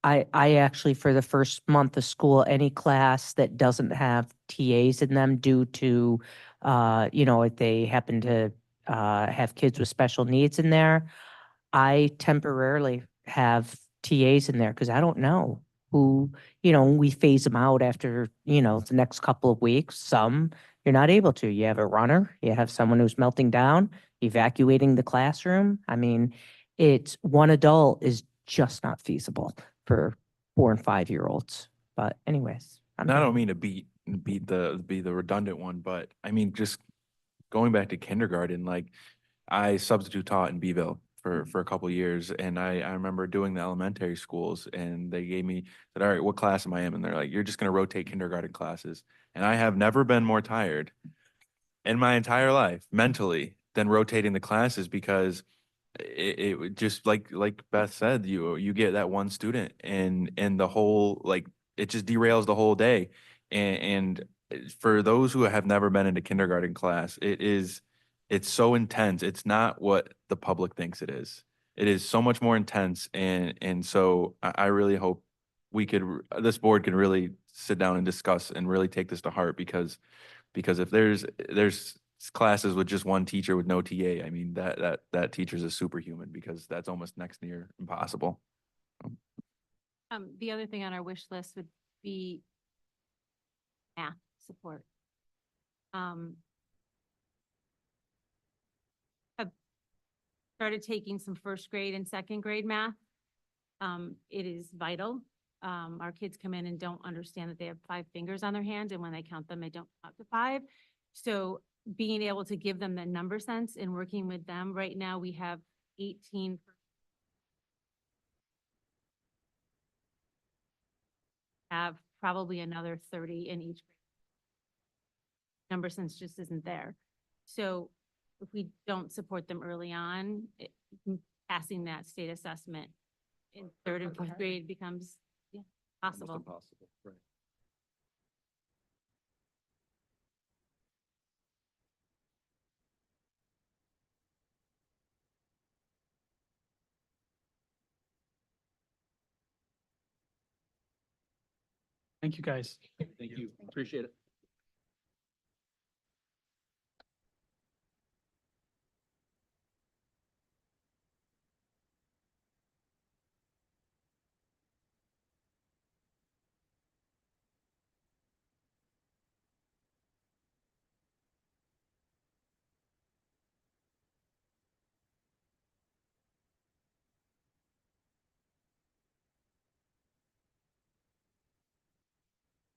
[SPEAKER 6] I actually, for the first month of school, any class that doesn't have TAs in them due to, if they happen to have kids with special needs in there, I temporarily have TAs in there because I don't know who, we phase them out after, the next couple of weeks. Some you're not able to. You have a runner, you have someone who's melting down, evacuating the classroom. I mean, it's one adult is just not feasible for 4 and 5-year-olds. But anyways,
[SPEAKER 8] And I don't mean to be the redundant one, but I mean, just going back to kindergarten, like I substitute taught in Beeville for a couple years, and I remember doing the elementary schools, and they said, all right, what class am I in? And they're like, you're just going to rotate kindergarten classes. And I have never been more tired in my entire life mentally than rotating the classes because it would just like Beth said, you get that one student and the whole like it just derails the whole day. And for those who have never been in a kindergarten class, it's so intense. It's not what the public thinks it is. It is so much more intense. And so I really hope this board could really sit down and discuss and really take this to heart because if there's classes with just one teacher with no TA, I mean, that teacher's a superhuman because that's almost next near impossible.
[SPEAKER 11] The other thing on our wish list would be math support. Have started taking some first grade and second grade math. It is vital. Our kids come in and don't understand that they have 5 fingers on their hand, and when they count them, they don't count to 5. So being able to give them the number sense and working with them, right now we have 18. Have probably another 30 in each grade. Number sense just isn't there. So if we don't support them early on, passing that state assessment in 3rd and 4th grade becomes possible.
[SPEAKER 10] Almost impossible, right.
[SPEAKER 1] Thank you, guys.
[SPEAKER 10] Thank you. Appreciate it.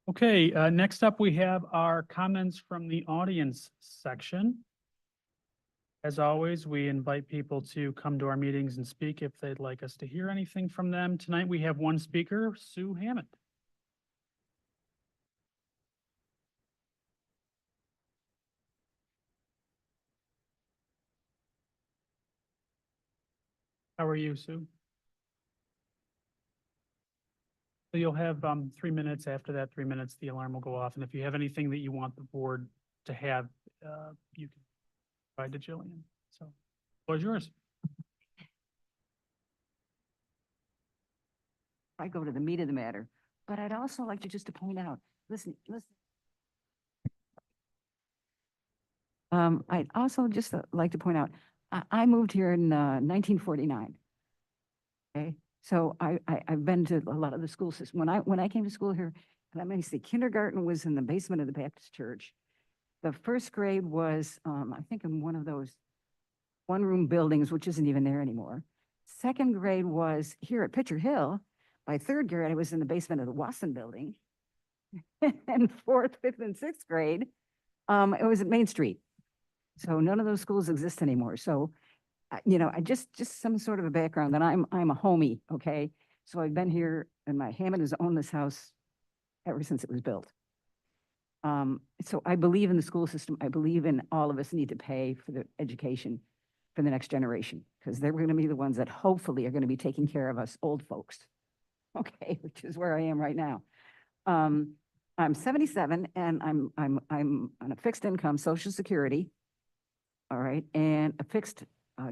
[SPEAKER 1] Okay, next up, we have our comments from the audience section. As always, we invite people to come to our meetings and speak if they'd like us to hear anything from them. Tonight, we have one speaker, Sue Hammond. How are you, Sue? So you'll have 3 minutes. After that 3 minutes, the alarm will go off. And if you have anything that you want the board to have, you can provide to Jillian. So, floor is yours.
[SPEAKER 13] I go to the meat of the matter, but I'd also like to just to point out, listen. I'd also just like to point out, I moved here in 1949. Okay, so I've been to a lot of the school system. When I came to school here, and I'm going to say kindergarten was in the basement of the Baptist church. The first grade was, I think in one of those one-room buildings, which isn't even there anymore. Second grade was here at Pitcher Hill. By third grade, I was in the basement of the Wasson Building. And fourth, fifth, and sixth grade, it was at Main Street. So none of those schools exist anymore. So, you know, I just some sort of a background that I'm a homie, okay? So I've been here, and my Hammond has owned this house ever since it was built. So I believe in the school system. I believe in all of us need to pay for the education for the next generation, because they're going to be the ones that hopefully are going to be taking care of us old folks. Okay, which is where I am right now. I'm 77 and I'm on a fixed income Social Security. All right, and a fixed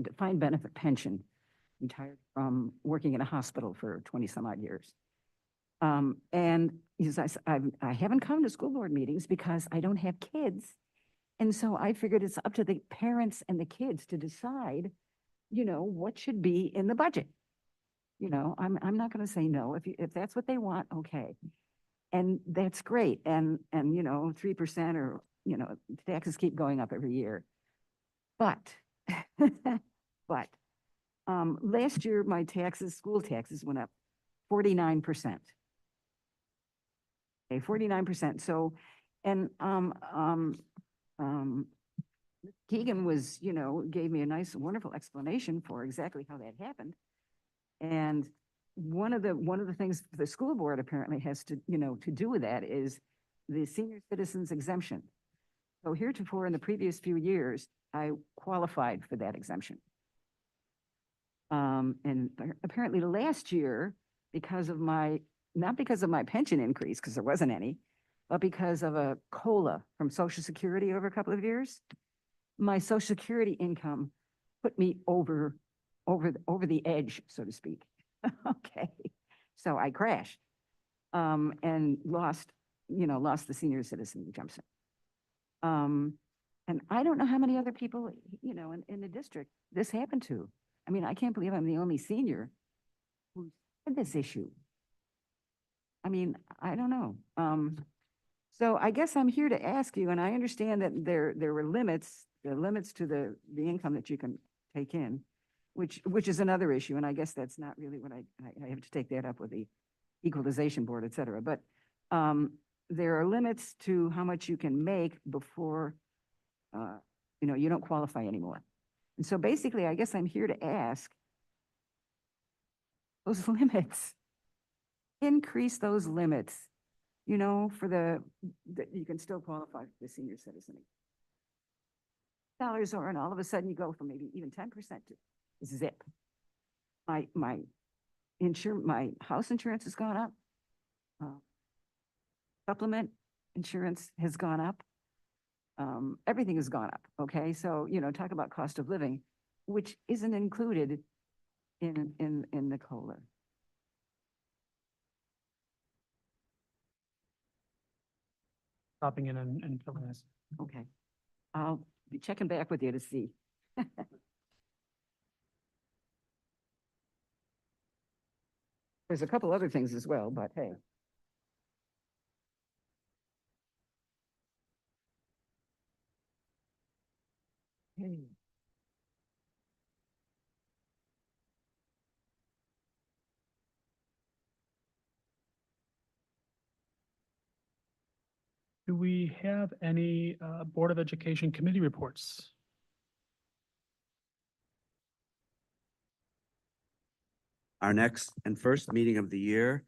[SPEAKER 13] defined benefit pension, retired from working in a hospital for 20 some odd years. And as I haven't come to school board meetings because I don't have kids. And so I figured it's up to the parents and the kids to decide, you know, what should be in the budget. You know, I'm not going to say no. If that's what they want, okay. And that's great. And you know, 3% or, you know, taxes keep going up every year. But, last year, my taxes, school taxes went up 49%. Okay, 49%. So, and, Keegan was, you know, gave me a nice, wonderful explanation for exactly how that happened. And one of the things the school board apparently has to, you know, to do with that is the senior citizens exemption. So heretofore in the previous few years, I qualified for that exemption. And apparently last year, because of not because of my pension increase, because there wasn't any, but because of a COLA from Social Security over a couple of years, my Social Security income put me over the edge, so to speak. Okay, so I crashed, and lost the senior citizen exemption. And I don't know how many other people, you know, in the district this happened to. I mean, I can't believe I'm the only senior who had this issue. I mean, I don't know. So I guess I'm here to ask you, and I understand that there were limits to the income that you can take in, which is another issue. And I guess that's not really what I have to take that up with the equalization board, et cetera. But there are limits to how much you can make before, you know, you don't qualify anymore. And so basically, I guess I'm here to ask those limits, increase those limits, you know, for that you can still qualify for the senior citizen. Dollars or, and all of a sudden you go from maybe even 10% to zip. My house insurance has gone up. Supplement insurance has gone up. Everything has gone up. Okay, so you know, talk about cost of living, which isn't included in the COLA.
[SPEAKER 1] Stopping in and filling this.
[SPEAKER 13] Okay, I'll be checking back with you to see. There's a couple other things as well, but hey. Hey.
[SPEAKER 1] Do we have any Board of Education committee reports?
[SPEAKER 9] Our next and first meeting of the year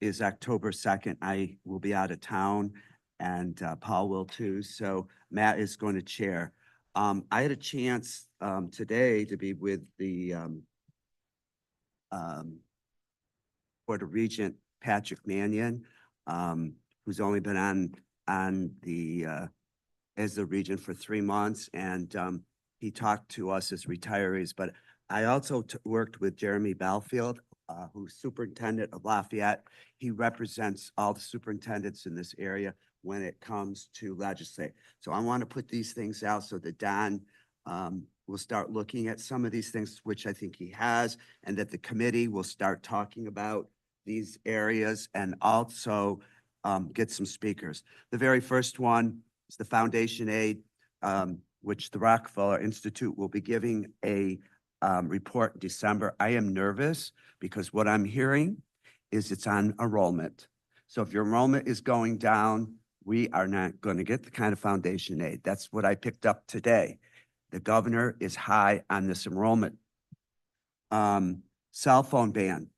[SPEAKER 9] is October 2nd. I will be out of town and Paul will too. So Matt is going to chair. I had a chance today to be with the Board of Regent Patrick Mannion, who's only been on the as the regent for 3 months, and he talked to us as retirees. But I also worked with Jeremy Belfield, who's superintendent of Lafayette. He represents all the superintendents in this area when it comes to legislate. So I want to put these things out so that Don will start looking at some of these things, which I think he has, and that the committee will start talking about these areas and also get some speakers. The very first one is the foundation aid, which the Rockefeller Institute will be giving a report in December. I am nervous because what I'm hearing is it's on enrollment. So if your enrollment is going down, we are not going to get the kind of foundation aid. That's what I picked up today. The governor is high on this enrollment. Cell phone ban.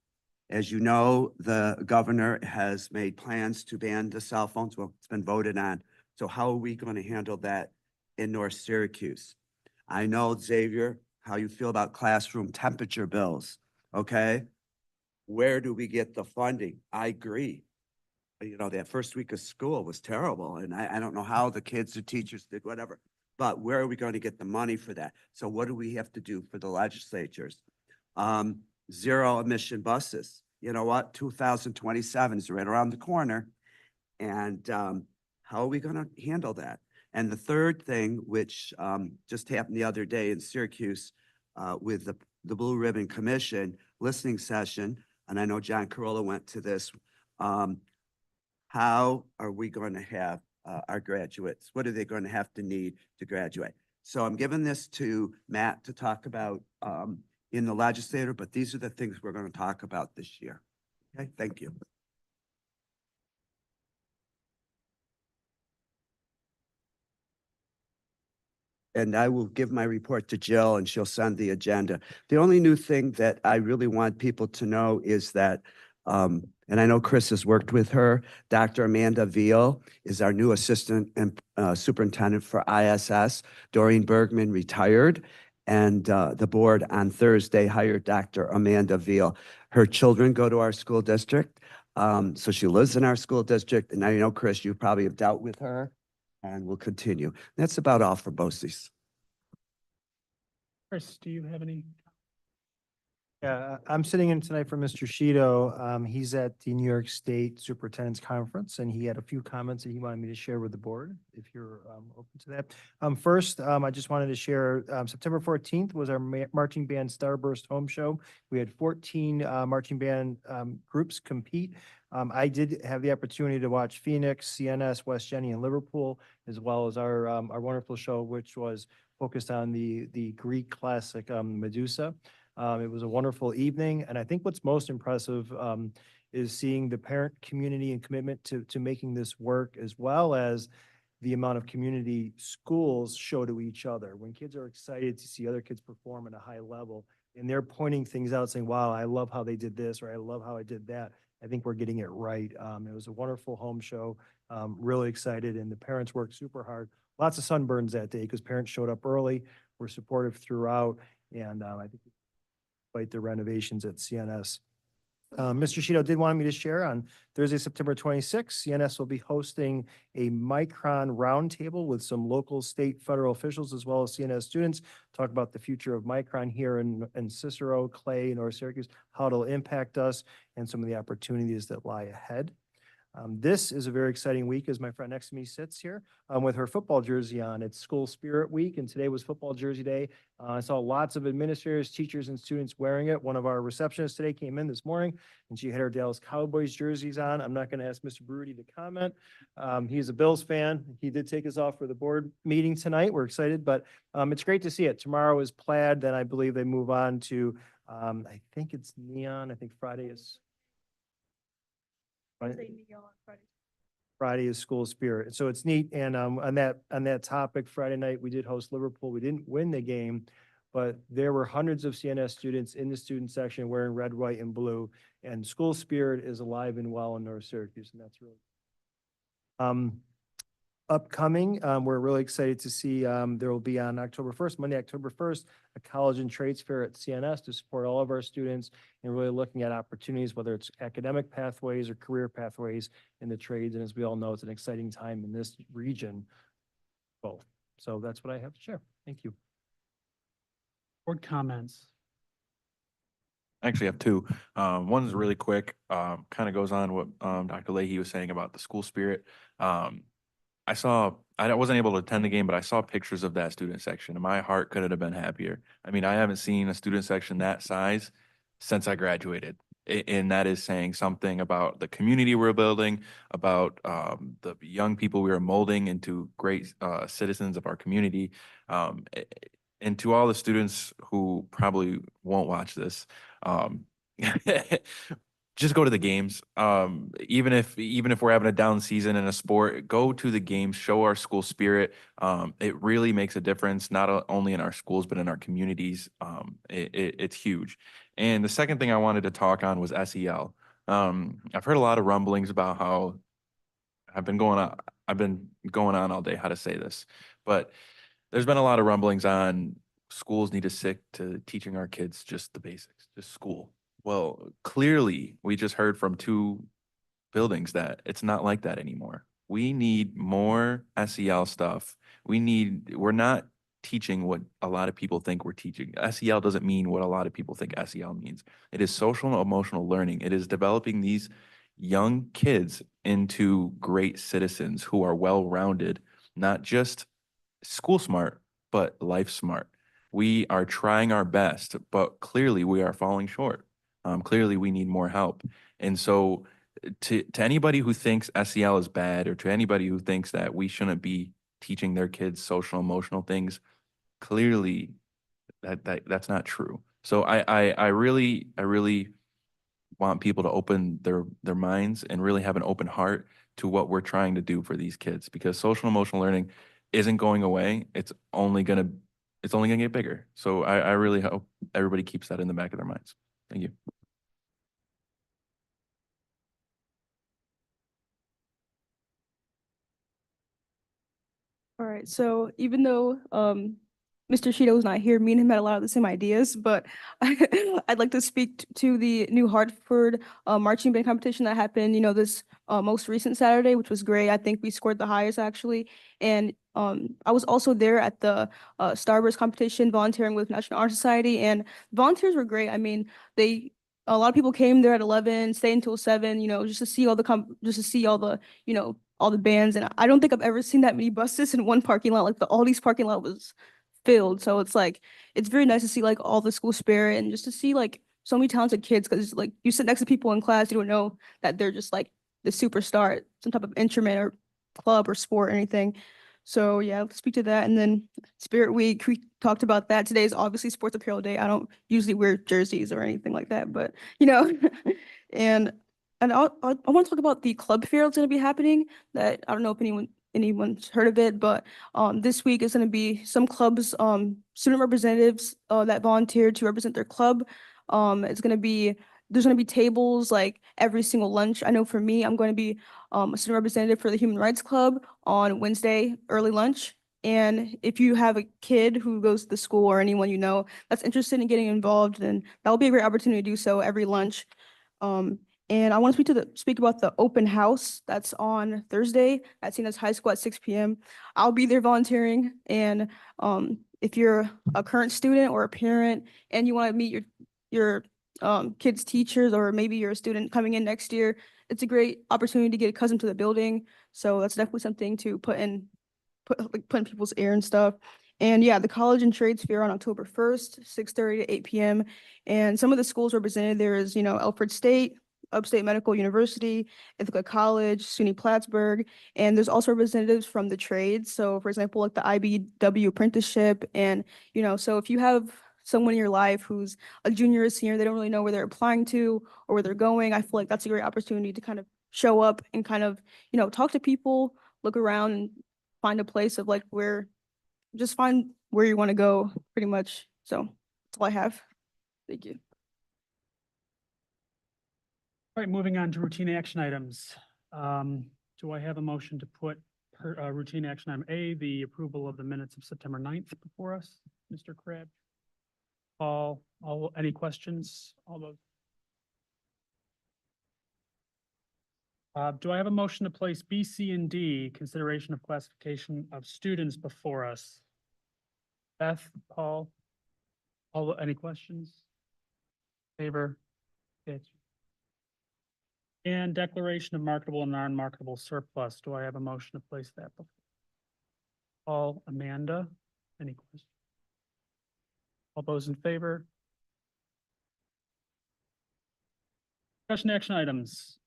[SPEAKER 9] As you know, the governor has made plans to ban the cell phones. Well, it's been voted on. So how are we going to handle that in North Syracuse? I know, Xavier, how you feel about classroom temperature bills, okay? Where do we get the funding? I agree. You know, that first week of school was terrible, and I don't know how the kids, the teachers did whatever. But where are we going to get the money for that? So what do we have to do for the legislatures? Zero emission buses. You know what? 2027 is right around the corner. And how are we going to handle that? And the third thing, which just happened the other day in Syracuse with the Blue Ribbon Commission listening session, and I know John Carolla went to this, how are we going to have our graduates? What are they going to have to need to graduate? So I'm giving this to Matt to talk about in the legislature, but these are the things we're going to talk about this year. Okay, thank you. And I will give my report to Jill and she'll send the agenda. The only new thing that I really want people to know is that, and I know Chris has worked with her, Dr. Amanda Veal is our new assistant and superintendent for ISS. Doreen Bergman retired, and the board on Thursday hired Dr. Amanda Veal. Her children go to our school district, so she lives in our school district, and I know, Chris, you probably have dealt with her. And we'll continue. That's about all for BOCES.
[SPEAKER 1] Chris, do you have any?
[SPEAKER 14] Yeah, I'm sitting in tonight for Mr. Shido. He's at the New York State Superintendent's Conference, and he had a few comments that he wanted me to share with the board, if you're open to that. First, I just wanted to share, September 14th was our marching band Starburst home show. We had 14 marching band groups compete. I did have the opportunity to watch Phoenix, CNS, West Jenny, and Liverpool, as well as our wonderful show, which was focused on the Greek classic Medusa. It was a wonderful evening, and I think what's most impressive is seeing the parent community and commitment to making this work, as well as the amount of community schools show to each other. When kids are excited to see other kids perform at a high level, and they're pointing things out, saying, wow, I love how they did this, or I love how I did that, I think we're getting it right. It was a wonderful home show, really excited, and the parents worked super hard. Lots of sunburns that day because parents showed up early, were supportive throughout, and I think despite the renovations at CNS. Mr. Shido did want me to share on Thursday, September 26th, CNS will be hosting a Micron roundtable with some local, state, federal officials, as well as CNS students, talk about the future of Micron here in Cicero, Clay, North Syracuse, how it'll impact us, and some of the opportunities that lie ahead. This is a very exciting week as my friend next to me sits here with her football jersey on. It's School Spirit Week, and today was Football Jersey Day. I saw lots of administrators, teachers, and students wearing it. One of our receptionists today came in this morning, and she had her Dallas Cowboys jerseys on. I'm not going to ask Mr. Baruti to comment. He's a Bills fan. He did take us off for the board meeting tonight. We're excited, but it's great to see it. Tomorrow is plaid. Then I believe they move on to, I think it's neon. I think Friday is. Friday is School Spirit. So it's neat. And on that topic, Friday night, we did host Liverpool. We didn't win the game, but there were hundreds of CNS students in the student section wearing red, white, and blue. And School Spirit is alive and well in North Syracuse, and that's really upcoming. We're really excited to see there will be on October 1st, Monday, October 1st, a college and trades fair at CNS to support all of our students and really looking at opportunities, whether it's academic pathways or career pathways in the trades. And as we all know, it's an exciting time in this region, both. So that's what I have to share. Thank you.
[SPEAKER 1] Board comments.
[SPEAKER 8] I actually have two. One's really quick, kind of goes on what Dr. Leahy was saying about the school spirit. I wasn't able to attend the game, but I saw pictures of that student section and my heart couldn't have been happier. I mean, I haven't seen a student section that size since I graduated. And that is saying something about the community we're building, about the young people we are molding into great citizens of our community. And to all the students who probably won't watch this, just go to the games. Even if we're having a down season in a sport, go to the games, show our school spirit. It really makes a difference, not only in our schools, but in our communities. It's huge. And the second thing I wanted to talk on was SEL. I've heard a lot of rumblings about how I've been going on all day how to say this, but there's been a lot of rumblings on schools need to stick to teaching our kids just the basics, just school. Well, clearly, we just heard from two buildings that it's not like that anymore. We need more SEL stuff. We're not teaching what a lot of people think we're teaching. SEL doesn't mean what a lot of people think SEL means. It is social and emotional learning. It is developing these young kids into great citizens who are well-rounded, not just school smart, but life smart. We are trying our best, but clearly we are falling short. Clearly we need more help. And so to anybody who thinks SEL is bad, or to anybody who thinks that we shouldn't be teaching their kids social emotional things, clearly that's not true. So I really want people to open their minds and really have an open heart to what we're trying to do for these kids, because social emotional learning isn't going away. It's only gonna get bigger. So I really hope everybody keeps that in the back of their minds. Thank you.
[SPEAKER 15] All right, so even though Mr. Shido's not here, me and him had a lot of the same ideas, but I'd like to speak to the New Hartford marching band competition that happened, this most recent Saturday, which was great. I think we scored the highest actually. And I was also there at the Starburst competition volunteering with National Honor Society, and volunteers were great. I mean, a lot of people came there at 11, stayed until 7, just to see all the all the bands. And I don't think I've ever seen that many buses in one parking lot. Like the Aldi's parking lot was filled. So it's like, it's very nice to see like all the school spirit and just to see like so many talented kids, because like you sit next to people in class, you don't know that they're just like the superstar at some type of instrument or club or sport or anything. So yeah, let's speak to that. And then Spirit Week, we talked about that. Today is obviously Sports Apparel Day. I don't usually wear jerseys or anything like that, but and I want to talk about the club fair that's going to be happening. That I don't know if anyone's heard of it, but this week is going to be some clubs, student representatives that volunteered to represent their club. There's going to be tables like every single lunch. I know for me, I'm going to be a student representative for the Human Rights Club on Wednesday early lunch. And if you have a kid who goes to the school or anyone that's interested in getting involved, then that will be a great opportunity to do so every lunch. And I want to speak about the open house that's on Thursday at Cena's High School at 6 p.m. I'll be there volunteering. And if you're a current student or a parent and you want to meet your kids' teachers, or maybe you're a student coming in next year, it's a great opportunity to get accustomed to the building. So that's definitely something to put in people's ear and stuff. And yeah, the College and Trades Fair on October 1st, 6:30 to 8 p.m. And some of the schools represented there is, Alfred State, Upstate Medical University, Ithaca College, SUNY Plattsburgh, and there's also representatives from the trades. So for example, like the IBW apprenticeship. And, so if you have someone in your life who's a junior or senior, they don't really know where they're applying to or where they're going, I feel like that's a great opportunity to kind of show up and kind of, talk to people, look around and find a place of just find where you want to go pretty much. So that's all I have. Thank you.
[SPEAKER 1] All right, moving on to routine action items. Do I have a motion to put routine action item A, the approval of the minutes of September 9th before us? Mr. Crabbe? Any questions? All those? Do I have a motion to place B, C, and D, consideration of classification of students before us? Beth, Paul? Any questions? Favor? Okay. And declaration of marketable and non-marketable surplus. Do I have a motion to place that before? Paul, Amanda, any questions? All those in favor? Discussion action items.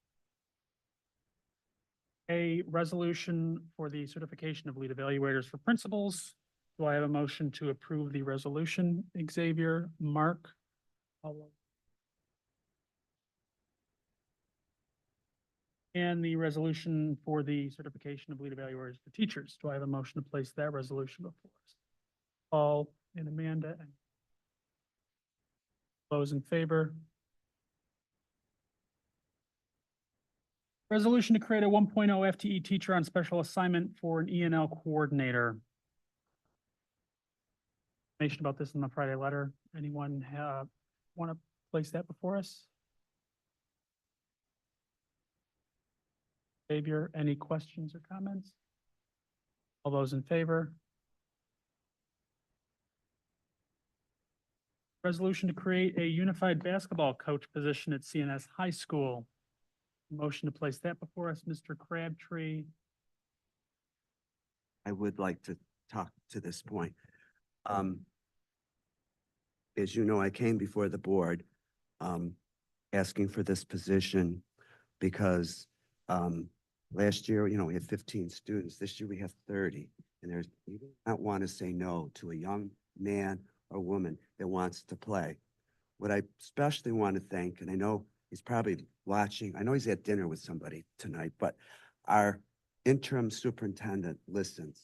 [SPEAKER 1] A resolution for the certification of lead evaluators for principals. Do I have a motion to approve the resolution? Xavier, Mark? And the resolution for the certification of lead evaluators for teachers. Do I have a motion to place that resolution before us? Paul and Amanda. And those in favor? Resolution to create a 1.0 FTE teacher on special assignment for an ENL coordinator. Information about this in the Friday letter. Anyone want to place that before us? Xavier, any questions or comments? All those in favor? Resolution to create a unified basketball coach position at CNS High School. Motion to place that before us, Mr. Crabtree.
[SPEAKER 9] I would like to talk to this point. As you know, I came before the board, asking for this position because, last year, we had 15 students. This year we have 30. And we do not want to say no to a young man or woman that wants to play. What I especially want to thank, and I know he's probably watching, I know he's at dinner with somebody tonight, but our interim superintendent listens.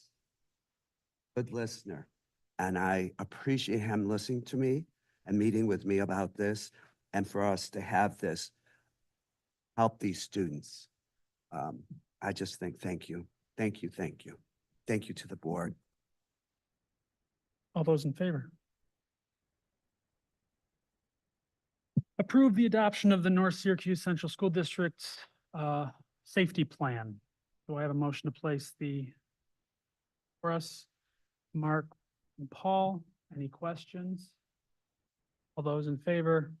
[SPEAKER 9] Good listener. And I appreciate him listening to me and meeting with me about this, and for us to have this help these students. I just think, thank you. Thank you, thank you. Thank you to the board.
[SPEAKER 1] All those in favor? Approve the adoption of the North Syracuse Central School District safety plan. Do I have a motion to place for us, Mark and Paul? Any questions? All those in favor?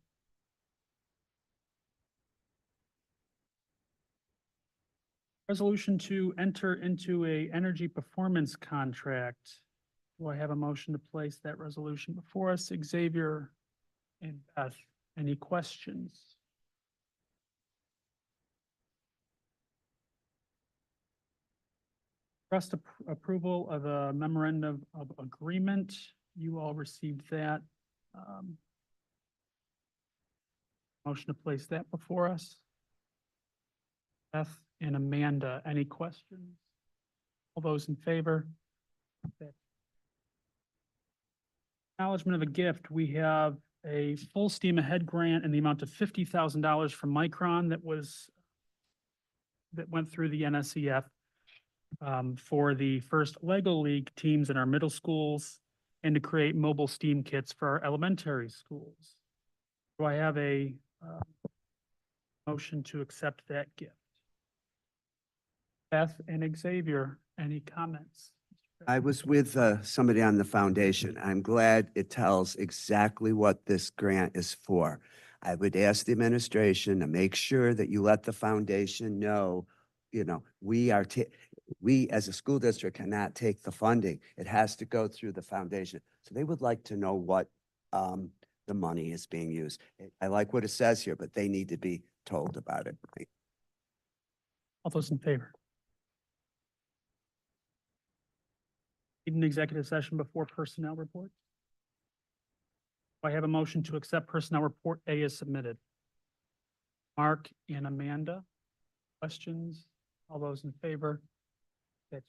[SPEAKER 1] Resolution to enter into a energy performance contract. Do I have a motion to place that resolution before us? Xavier and Beth, any questions? Trust approval of a memorandum of agreement. You all received that. Motion to place that before us. Beth and Amanda, any questions? All those in favor? Acknowledgement of a gift. We have a full steam ahead grant in the amount of $50,000 from Micron that went through the NSCF for the first Lego League teams in our middle schools and to create mobile STEAM kits for our elementary schools. Do I have a motion to accept that gift? Beth and Xavier, any comments?
[SPEAKER 9] I was with somebody on the foundation. I'm glad it tells exactly what this grant is for. I would ask the administration to make sure that you let the foundation know, we as a school district cannot take the funding. It has to go through the foundation. So they would like to know what the money is being used. I like what it says here, but they need to be told about it.
[SPEAKER 1] All those in favor? Need an executive session before personnel report? Do I have a motion to accept personnel report A as submitted? Mark and Amanda, questions? All those in favor? Do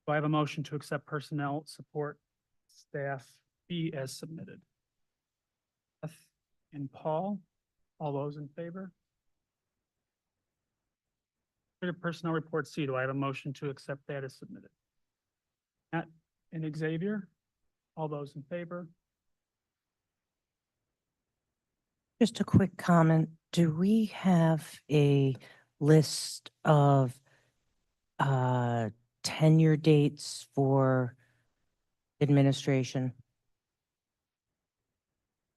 [SPEAKER 1] I have a motion to accept personnel support staff B as submitted? Beth and Paul, all those in favor? Personnel report C, do I have a motion to accept that as submitted? Matt and Xavier, all those in favor?
[SPEAKER 6] Just a quick comment. Do we have a list of tenure dates for administration?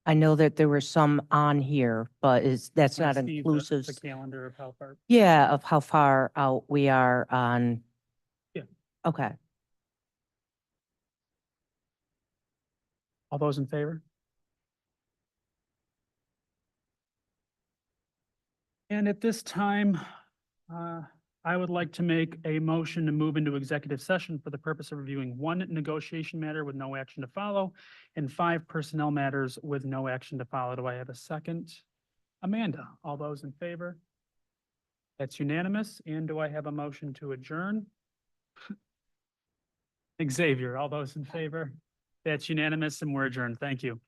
[SPEAKER 6] I know that there were some on here, but that's
[SPEAKER 1] Wanna
[SPEAKER 6] not
[SPEAKER 1] see
[SPEAKER 6] inclusive.
[SPEAKER 1] The calendar of how far.
[SPEAKER 6] Yeah, of how far out we are on.
[SPEAKER 1] Yeah.
[SPEAKER 6] Okay.
[SPEAKER 1] All those in favor? And at this time, I would like to make a motion to move into executive session for the purpose of reviewing 1 negotiation matter with no action to follow and 5 personnel matters with no action to follow. Do I have a second? Amanda, all those in favor? That's unanimous. And do I have a motion to adjourn? Xavier, all those in favor? That's unanimous and we're adjourned. Thank you.